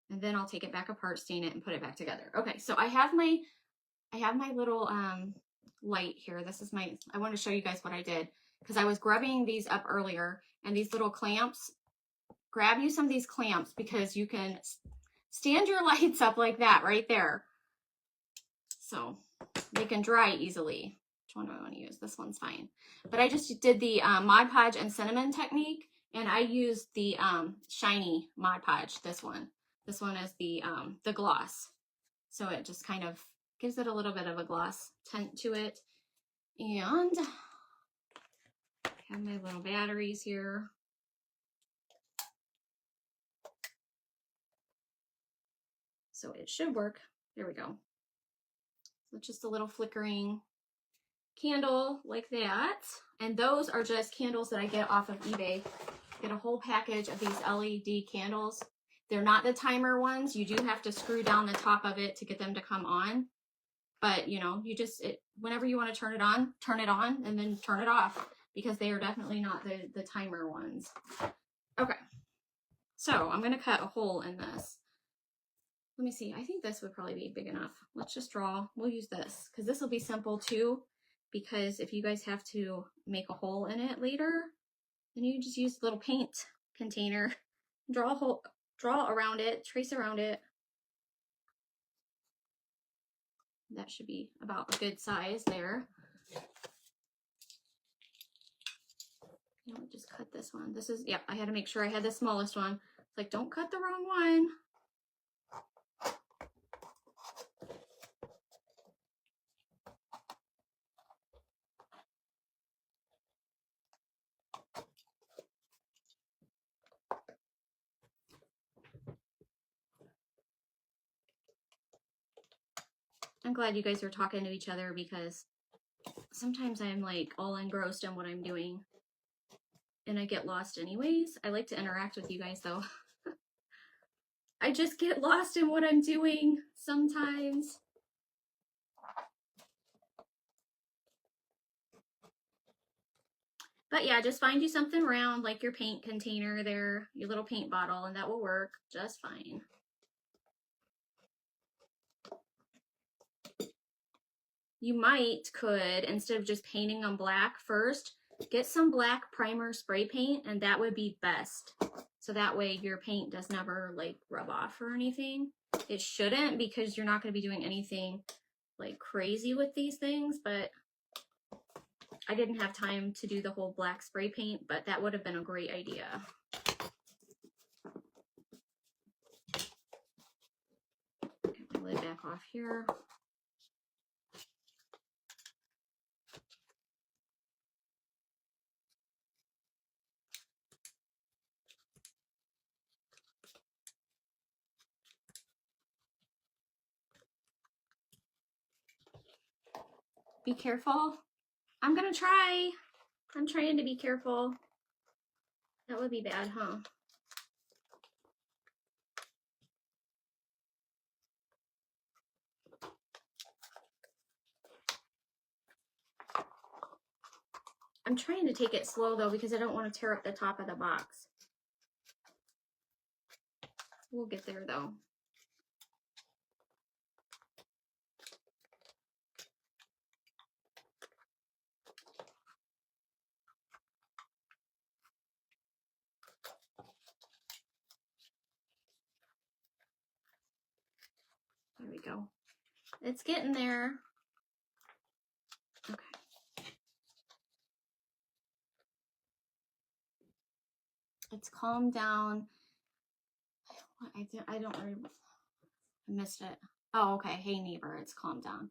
A: And then I'll take it back apart, stain it, and put it back together. Okay, so I have my little light here. This is my, I want to show you guys what I did because I was grubbing these up earlier, and these little clamps, grab you some of these clamps because you can stand your lights up like that right there. So they can dry easily. Which one do I want to use? This one's fine. But I just did the Mod Podge and cinnamon technique, and I used the shiny Mod Podge, this one. This one is the gloss. So it just kind of gives it a little bit of a gloss tint to it. And I have my little batteries here. So it should work. There we go. So just a little flickering candle like that. And those are just candles that I get off of eBay. Get a whole package of these LED candles. They're not the timer ones. You do have to screw down the top of it to get them to come on. But you know, you just, whenever you want to turn it on, and then turn it off, because they are definitely not the timer ones. Okay, so I'm going to cut a hole in this. Let me see. I think this would probably be big enough. Let's just draw. We'll use this because this will be simple too. Because if you guys have to make a hole in it later, then you just use a little paint container, draw a hole, draw around it, trace around it. That should be about a good size there. You know, just cut this one. This is, yep, I had to make sure I had the smallest one. It's like, don't cut the wrong one. I'm glad you guys are talking to each other because sometimes I'm like all engrossed in what I'm doing and I get lost anyways. I like to interact with you guys though. I just get lost in what I'm doing sometimes. But yeah, just find you something round like your paint container there, your little paint bottle, and that will work just fine. You could, instead of just painting on black first, get some black primer spray paint, and that would be best. So that way your paint does never like rub off or anything. It shouldn't, because you're not going to be doing anything like crazy with these things, but I didn't have time to do the whole black spray paint, but that would have been a great idea. Get my lid back off here. Be careful. I'm gonna try. I'm trying to be careful. That would be bad, huh? I'm trying to take it slow though because I don't want to tear up the top of the box. We'll get there though. There we go. It's getting there. Okay. It's calmed down. I don't really, I missed it. Oh, okay. Hey neighbor, it's calmed down.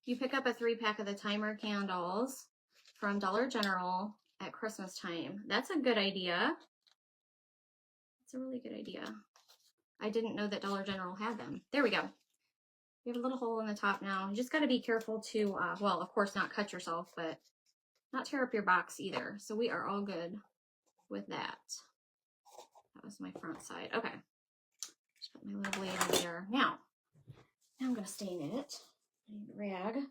A: You pick up a 3-pack of the timer candles from Dollar General at Christmas time. That's a good idea. It's a really good idea. I didn't know that Dollar General had them. There we go. You have a little hole in the top now. You just got to be careful to, well, of course, not cut yourself, but not tear up your box either. So we are all good with that. That was my front side. Okay. Just put my little blade in there. Now I'm going to stain it. I need a rag.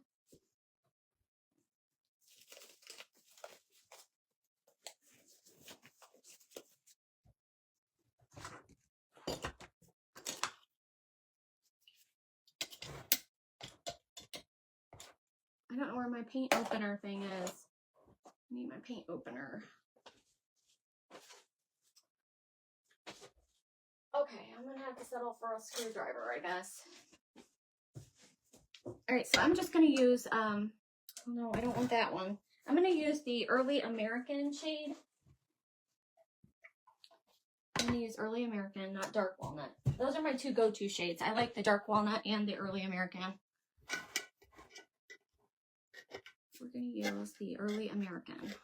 A: I don't know where my paint opener thing is. I need my paint opener. Okay, I'm gonna have to settle for a screwdriver, I guess. All right, so I'm just gonna use, oh no, I don't want that one. I'm gonna use the Early American shade. I'm gonna use Early American, not Dark Walnut. Those are my two go-to shades. I like the Dark Walnut and the Early American. We're gonna use the Early American.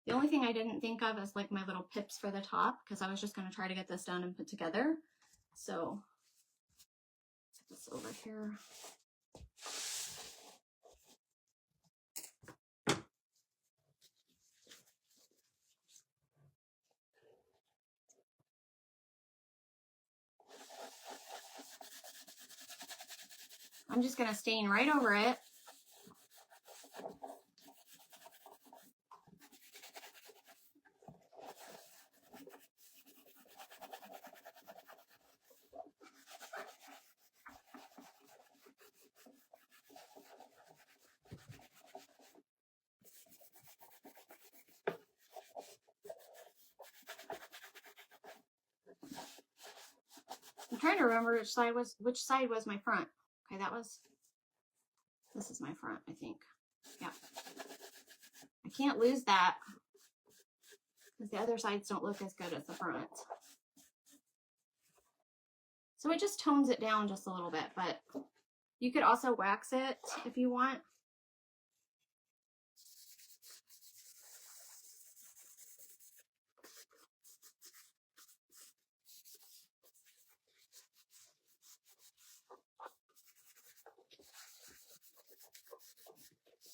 A: The only thing I didn't think of is like my little pips for the top, because I was just going to try to get this done and put together. So, put this over here. I'm just going to stain right over it. I'm trying to remember which side was my front. Okay, this is my front, I think. Yeah. I can't lose that because the other sides don't look as good as the front. So it just tones it down just a little bit, but you could also wax it if you want.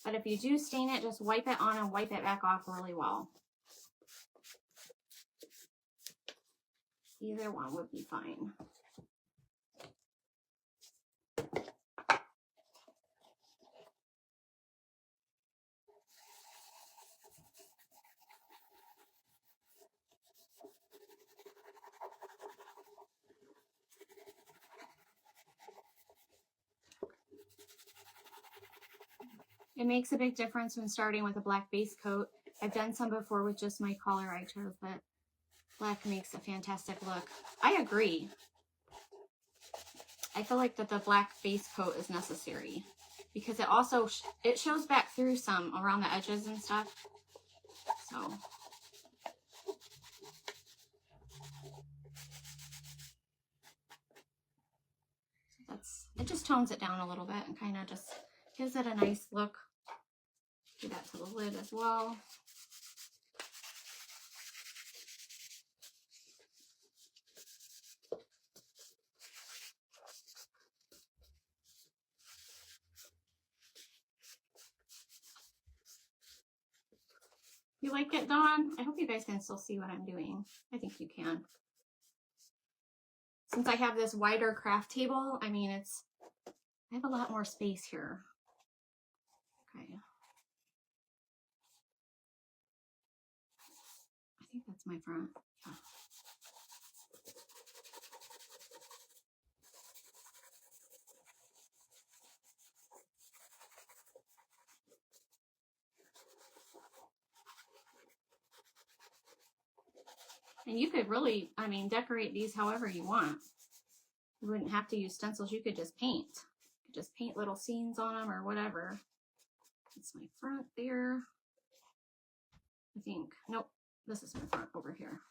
A: But if you do stain it, just wipe it on and wipe it back off really well. Either one would be fine. It makes a big difference when starting with a black base coat. I've done some before with just my color I chose, but black makes a fantastic look. I agree. I feel like that the black base coat is necessary because it also, it shows back through some around the edges and stuff. So. It just tones it down a little bit and kind of just gives it a nice look. Do that to the lid as well. You like it, Dawn? I hope you guys can still see what I'm doing. I think you can. Since I have this wider craft table, I mean, I have a lot more space here. Okay. I think that's my front. Yeah. And you could really, I mean, decorate these however you want. You wouldn't have to use stencils. You could just paint. You could just paint little scenes on them or whatever. That's my front there. I think. Nope. This is my front over here.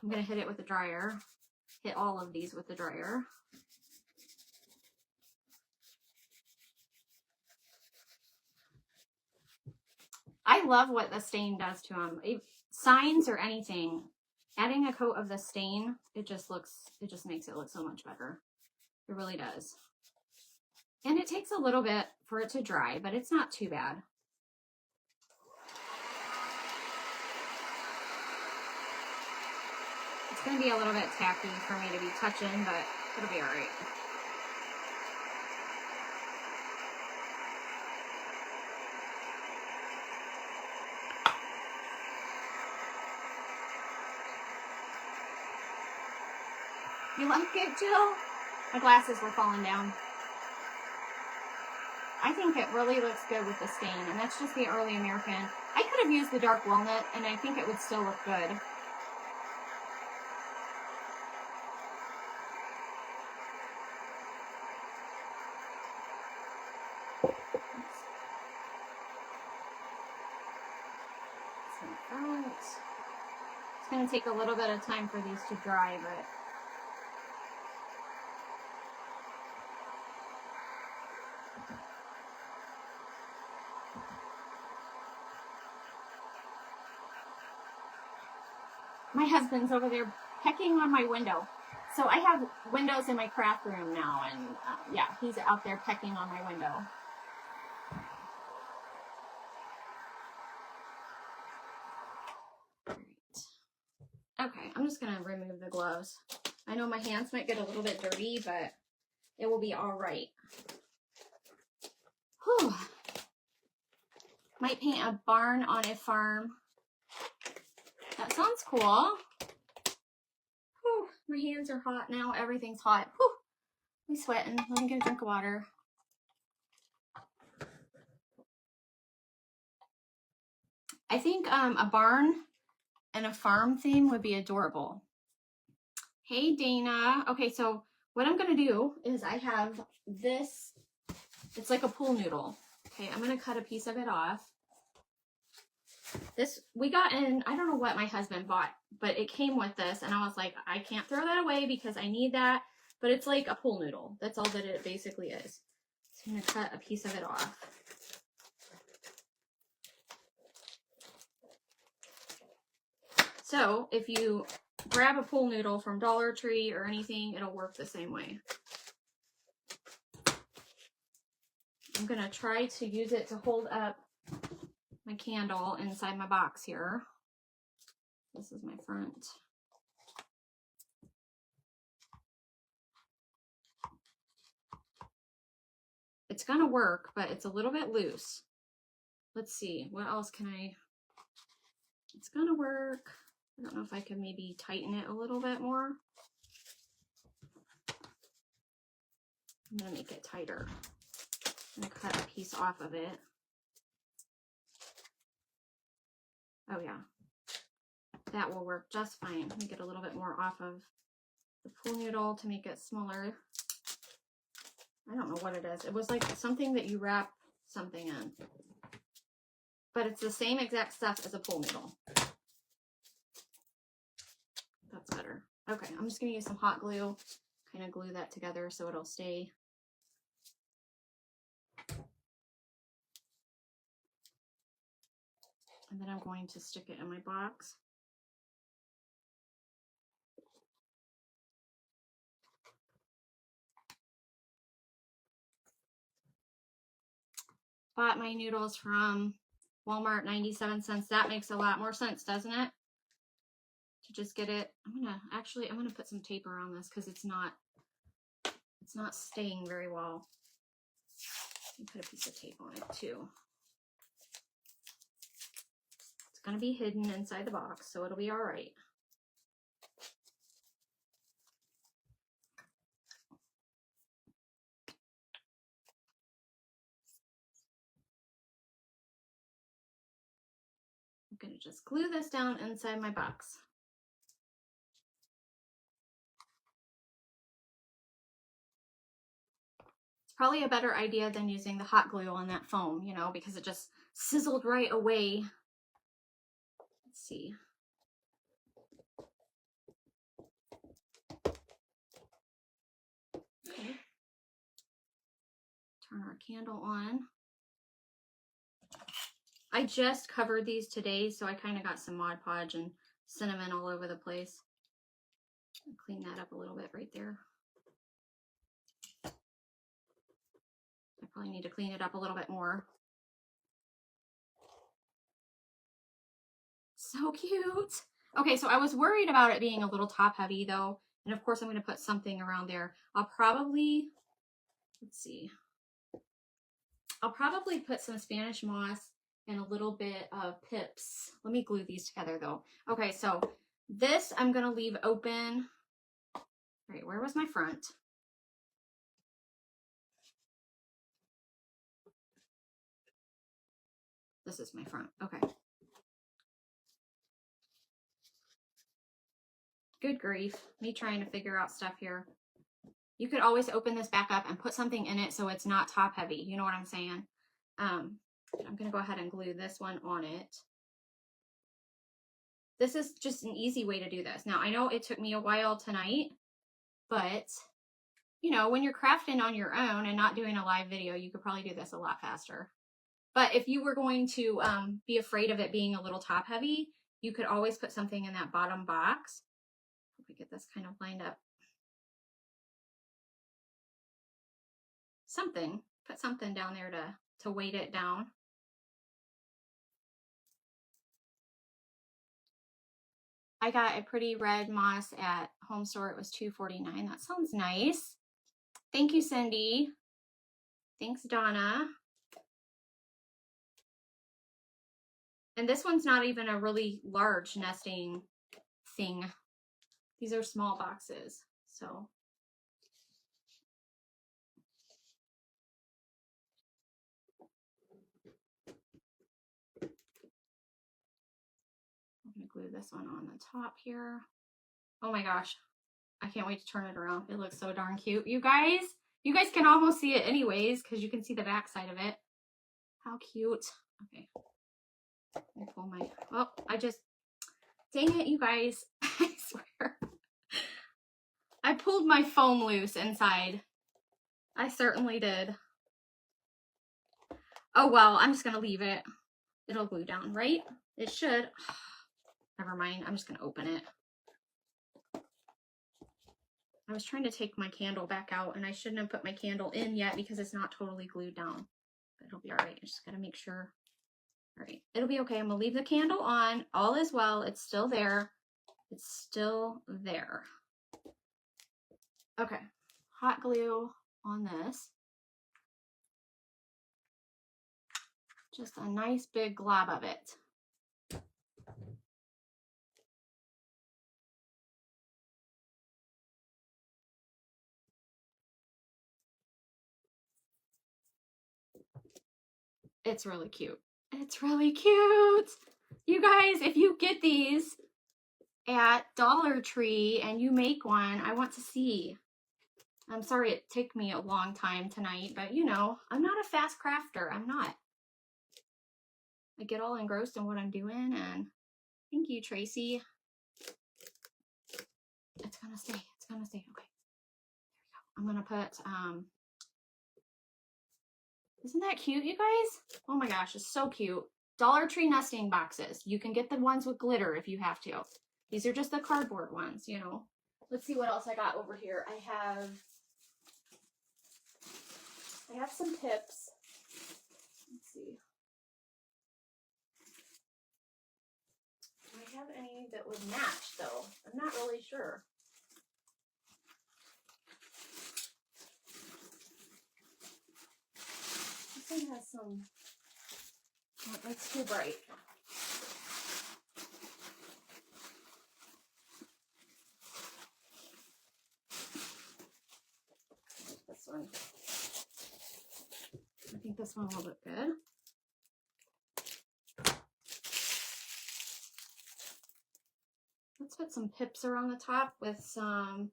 A: I'm going to hit it with the dryer. Hit all of these with the dryer. I love what the stain does to them. Signs or anything, adding a coat of the stain, it just makes it look so much better. It really does. And it takes a little bit for it to dry, but it's not too bad. It's going to be a little bit tacky for me to be touching, but it'll be all right. You like it, Jill? My glasses were falling down. I think it really looks good with the stain, and that's just the early American. I could have used the dark walnut, and I think it would still look good. It's going to take a little bit of time for these to dry, but my husband's over there pecking on my window. So I have windows in my craft room now, and yeah, he's out there pecking on my window. Okay, I'm just gonna remove the gloves. I know my hands might get a little bit dirty, but it will be all right. Whew. Might paint a barn on a farm. That sounds cool. Whew. My hands are hot now. Everything's hot. Whew. I'm sweating. Let me get a drink of water. I think a barn and a farm theme would be adorable. Hey, Dana. Okay, so what I'm going to do is I have this. It's like a pool noodle. Okay, I'm going to cut a piece of it off. This we got in, I don't know what my husband bought, but it came with this, and I was like, I can't throw that away because I need that. But it's like a pool noodle. That's all that it basically is. So I'm going to cut a piece of it off. So if you grab a pool noodle from Dollar Tree or anything, it'll work the same way. I'm going to try to use it to hold up my candle inside my box here. This is my front. It's going to work, but it's a little bit loose. Let's see, what else can I... It's going to work. I don't know if I can maybe tighten it a little bit more. I'm going to make it tighter. I'm going to cut a piece off of it. Oh yeah, that will work just fine. Let me get a little bit more off of the pool noodle to make it smaller. I don't know what it is. It was like something that you wrap something in. But it's the same exact stuff as a pool noodle. That's better. Okay, I'm just going to use some hot glue, kind of glue that together so it'll stay. And then I'm going to stick it in my box. Bought my noodles from Walmart, 97 cents. That makes a lot more sense, doesn't it? To just get it. I'm gonna put some tape around this because it's not staying very well. Put a piece of tape on it too. It's gonna be hidden inside the box, so it'll be all right. I'm gonna just glue this down inside my box. It's probably a better idea than using the hot glue on that foam, you know, because it just sizzled right away. Let's see. Okay. Turn our candle on. I just covered these today, so I kind of got some Mod Podge and cinnamon all over the place. I'll clean that up a little bit right there. I probably need to clean it up a little bit more. So cute. Okay, so I was worried about it being a little top heavy though. And of course I'm going to put something around there. I'll probably, let's see. I'll probably put some Spanish moss and a little bit of pips. Let me glue these together though. Okay, so this I'm going to leave open All right, where was my front? This is my front. Okay. Good grief. Me trying to figure out stuff here. You could always open this back up and put something in it so it's not top heavy. You know what I'm saying? I'm going to go ahead and glue this one on it. This is just an easy way to do this. Now, I know it took me a while tonight, but, you know, when you're crafting on your own and not doing a live video, you could probably do this a lot faster. But if you were going to be afraid of it being a little top heavy, you could always put something in that bottom box. Hope we get this kind of lined up. Something. Put something down there to weight it down. I got a pretty red moss at Home Store. It was $2.49. That sounds nice. Thank you, Cindy. Thanks, Donna. And this one's not even a really large nesting thing. These are small boxes, so. I'm gonna glue this one on the top here. Oh my gosh, I can't wait to turn it around. It looks so darn cute. You guys can almost see it anyways because you can see the back side of it. How cute. Okay. Let me pull my, oh, dang it, you guys. I swear. I pulled my foam loose inside. I certainly did. Oh well, I'm just gonna leave it. It'll glue down, right? It should. Never mind, I'm just gonna open it. I was trying to take my candle back out and I shouldn't have put my candle in yet because it's not totally glued down. But it'll be all right. I just gotta make sure. All right, it'll be okay. I'm gonna leave the candle on. All is well. It's still there. It's still there. Okay, hot glue on this. Just a nice big glob of it. It's really cute. It's really cute. You guys, if you get these at Dollar Tree and you make one, I want to see. I'm sorry it took me a long time tonight, but you know, I'm not a fast crafter. I'm not. I get all engrossed in what I'm doing, and thank you, Tracy. It's gonna stay. It's gonna stay. Okay. There we go. I'm gonna put isn't that cute, you guys? Oh my gosh, it's so cute. Dollar Tree nesting boxes. You can get the ones with glitter if you have to. These are just the cardboard ones, you know. Let's see what else I got over here. I have some pips. Let's see. Do I have any that would match though? I'm not really sure. This one has some, oh, that's too bright. This one. I think this one will look good. Let's put some pips around the top with some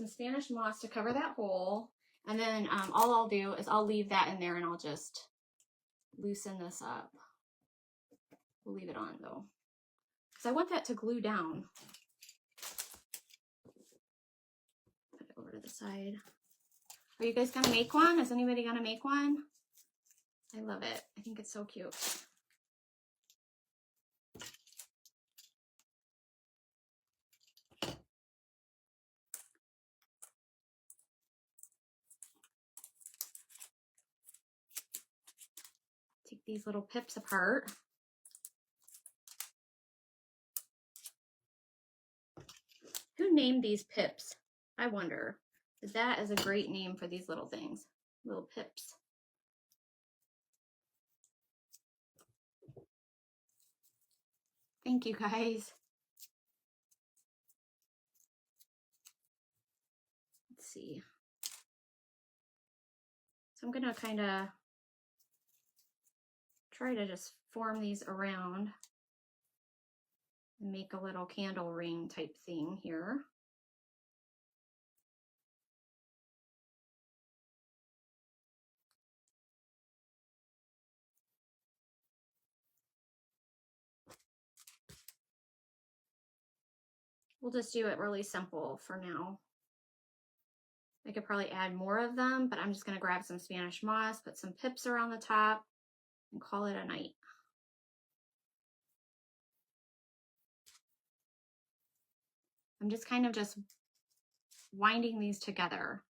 A: Spanish moss to cover that hole. And then all I'll do is I'll leave that in there and I'll just loosen this up. We'll leave it on though, because I want that to glue down. Put it over to the side. Are you guys gonna make one? Is anybody gonna make one? I love it. I think it's so cute. Take these little pips apart. Who named these pips? I wonder. That is a great name for these little things. Little pips. Thank you guys. see. So I'm gonna kind of try to just form these around and make a little candle ring type thing here. We'll just do it really simple for now. I could probably add more of them, but I'm just gonna grab some Spanish moss, put some pips around the top, and call it a night. I'm just kind of just winding these together.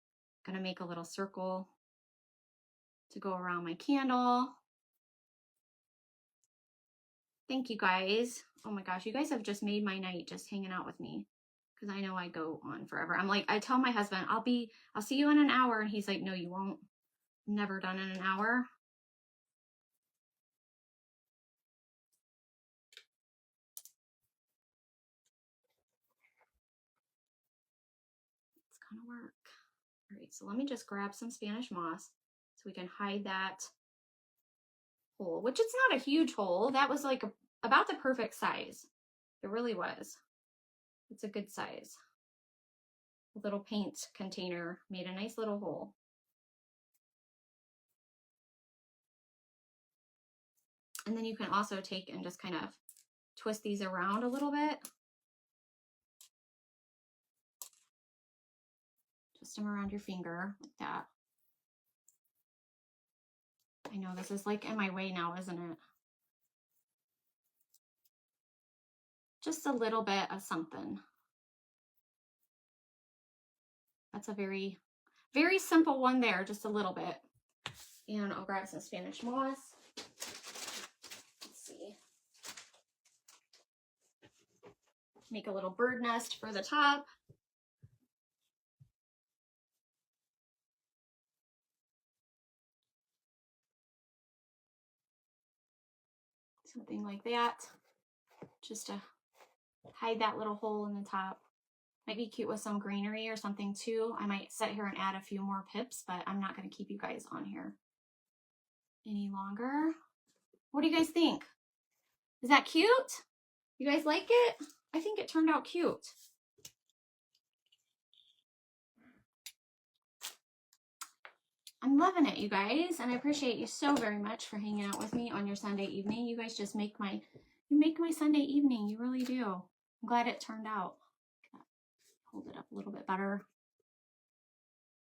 A: I'm gonna make a little circle to go around my candle. Thank you guys. Oh my gosh, you guys have just made my night just hanging out with me, because I know I go on forever. I'm like, I tell my husband, I'll see you in an hour, and he's like, no, you won't. Never done in an hour. It's gonna work. All right, so let me just grab some Spanish moss so we can hide that hole, which it's not a huge hole. That was like about the perfect size. It really was. It's a good size. A little paint container made a nice little hole. And then you can also take and just kind of twist these around a little bit. Twist them around your finger like that. I know this is like in my way now, isn't it? Just a little bit of something. That's a very, very simple one there, just a little bit. And I'll grab some Spanish moss. Let's see. Make a little bird nest for the top. Something like that, just to hide that little hole in the top. Might be cute with some greenery or something too. I might sit here and add a few more pips, but I'm not going to keep you guys on here any longer. What do you guys think? Is that cute? You guys like it? I think it turned out cute. I'm loving it, you guys, and I appreciate you so very much for hanging out with me on your Sunday evening. You guys just make my Sunday evening. You really do. I'm glad it turned out. Hold it up a little bit better.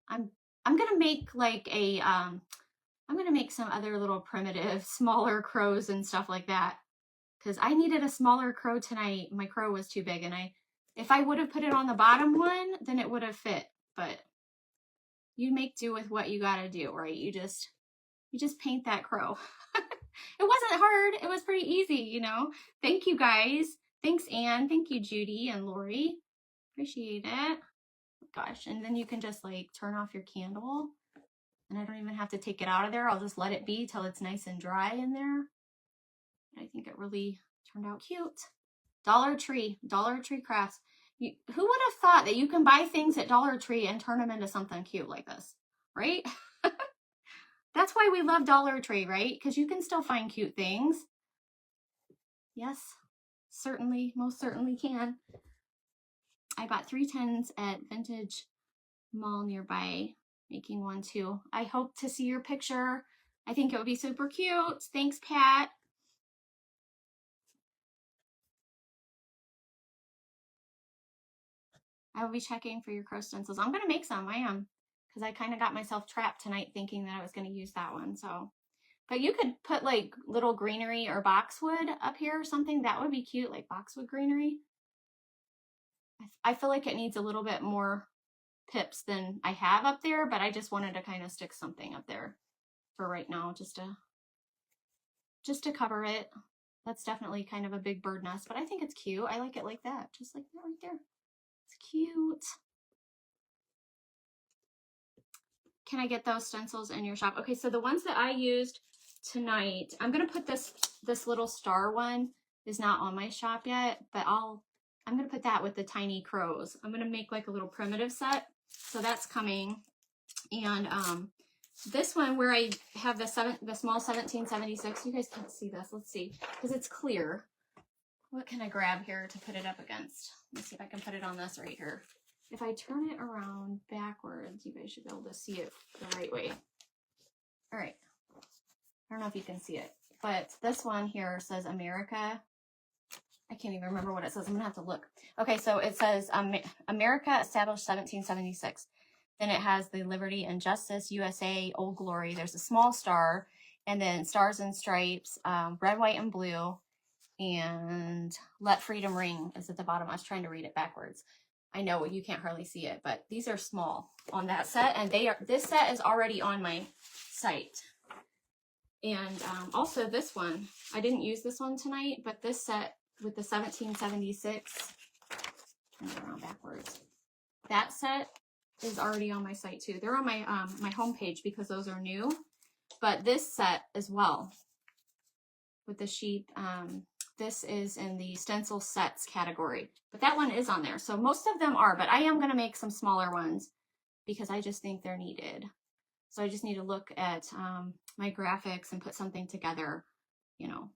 A: I'm gonna make like a I'm gonna make some other little primitive smaller crows and stuff like that, because I needed a smaller crow tonight. My crow was too big, and if I would have put it on the bottom one, then it would have fit. But you make do with what you gotta do, right? You just paint that crow. It wasn't hard. It was pretty easy, you know. Thank you guys. Thanks, Anne. Thank you, Judy and Lori. Appreciate it. Gosh, and then you can just like turn off your candle, and I don't even have to take it out of there. I'll just let it be till it's nice and dry in there. I think it really turned out cute. Dollar Tree crafts. Who would have thought that you can buy things at Dollar Tree and turn them into something cute like this, right? That's why we love Dollar Tree, right? Because you can still find cute things. Yes, certainly, most certainly can. I bought 3 tins at Vintage Mall nearby, making one too. I hope to see your picture. I think it would be super cute. Thanks, Pat. I will be checking for your crow stencils. I'm going to make some. I am, because I kind of got myself trapped tonight thinking that I was going to use that one. So, but you could put like little greenery or boxwood up here or something. That would be cute, like boxwood greenery. I feel like it needs a little bit more pips than I have up there, but I just wanted to kind of stick something up there for right now, just to cover it. That's definitely kind of a big bird nest, but I think it's cute. I like it like that, just like that right there. It's cute. Can I get those stencils in your shop? Okay, so the ones that I used tonight, I'm gonna put this little star one is not on my shop yet, but I'm gonna put that with the tiny crows. I'm gonna make like a little primitive set. So that's coming. And this one where I have the small 1776, you guys can't see this. Let's see, because it's clear. What can I grab here to put it up against? Let me see if I can put it on this right here. If I turn it around backwards, you guys should be able to see it the right way. All right. I don't know if you can see it, but this one here says America. I can't even remember what it says. I'm gonna have to look. Okay, so it says America established 1776. Then it has the Liberty and Justice, USA, Old Glory. There's a small star, and then Stars and Stripes, red, white, and blue, and Let Freedom Ring is at the bottom. I was trying to read it backwards. I know you can't hardly see it, but these are small on that set, and this set is already on my site. And also this one, I didn't use this one tonight, but this set with the 1776, turn it around backwards, that set is already on my site too. They're on my my homepage because those are new, but this set as well with the sheep, this is in the stencil sets category, but that one is on there. So most of them are, but I am going to make some smaller ones because I just think they're needed. So I just need to look at my graphics and put something together, you know,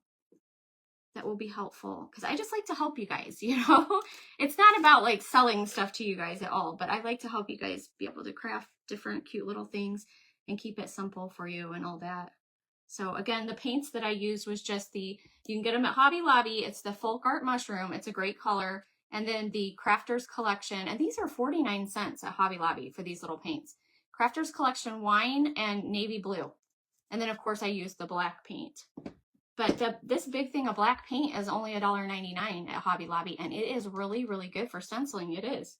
A: that will be helpful, because I just like to help you guys, you know. It's not about like selling stuff to you guys at all, but I like to help you guys be able to craft different cute little things and keep it simple for you and all that. So again, the paints that I used was just you can get them at Hobby Lobby. It's the Folk Art Mushroom. It's a great color. And then the Crafters Collection, and these are 49 cents at Hobby Lobby for these little paints. Crafters Collection Wine and Navy Blue. And then of course I used the black paint. But this big thing of black paint is only $1.99 at Hobby Lobby, and it is really, really good for stenciling. It is.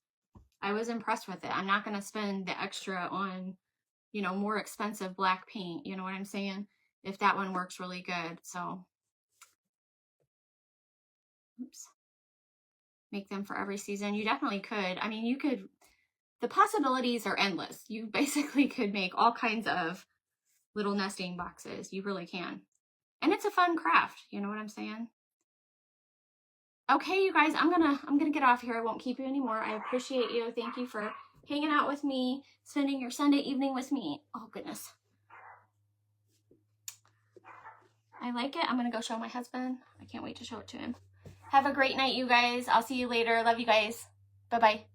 A: I was impressed with it. I'm not going to spend the extra on, you know, more expensive black paint. You know what I'm saying? If that one works really good. So, oops. Make them for every season. You definitely could. I mean, you could, the possibilities are endless. You basically could make all kinds of little nesting boxes. You really can. And it's a fun craft, you know what I'm saying? Okay, you guys, I'm gonna get off here. I won't keep you anymore. I appreciate you. Thank you for hanging out with me, spending your Sunday evening with me. Oh goodness. I like it. I'm gonna go show my husband. I can't wait to show it to him. Have a great night, you guys. I'll see you later. Love you guys. Bye-bye.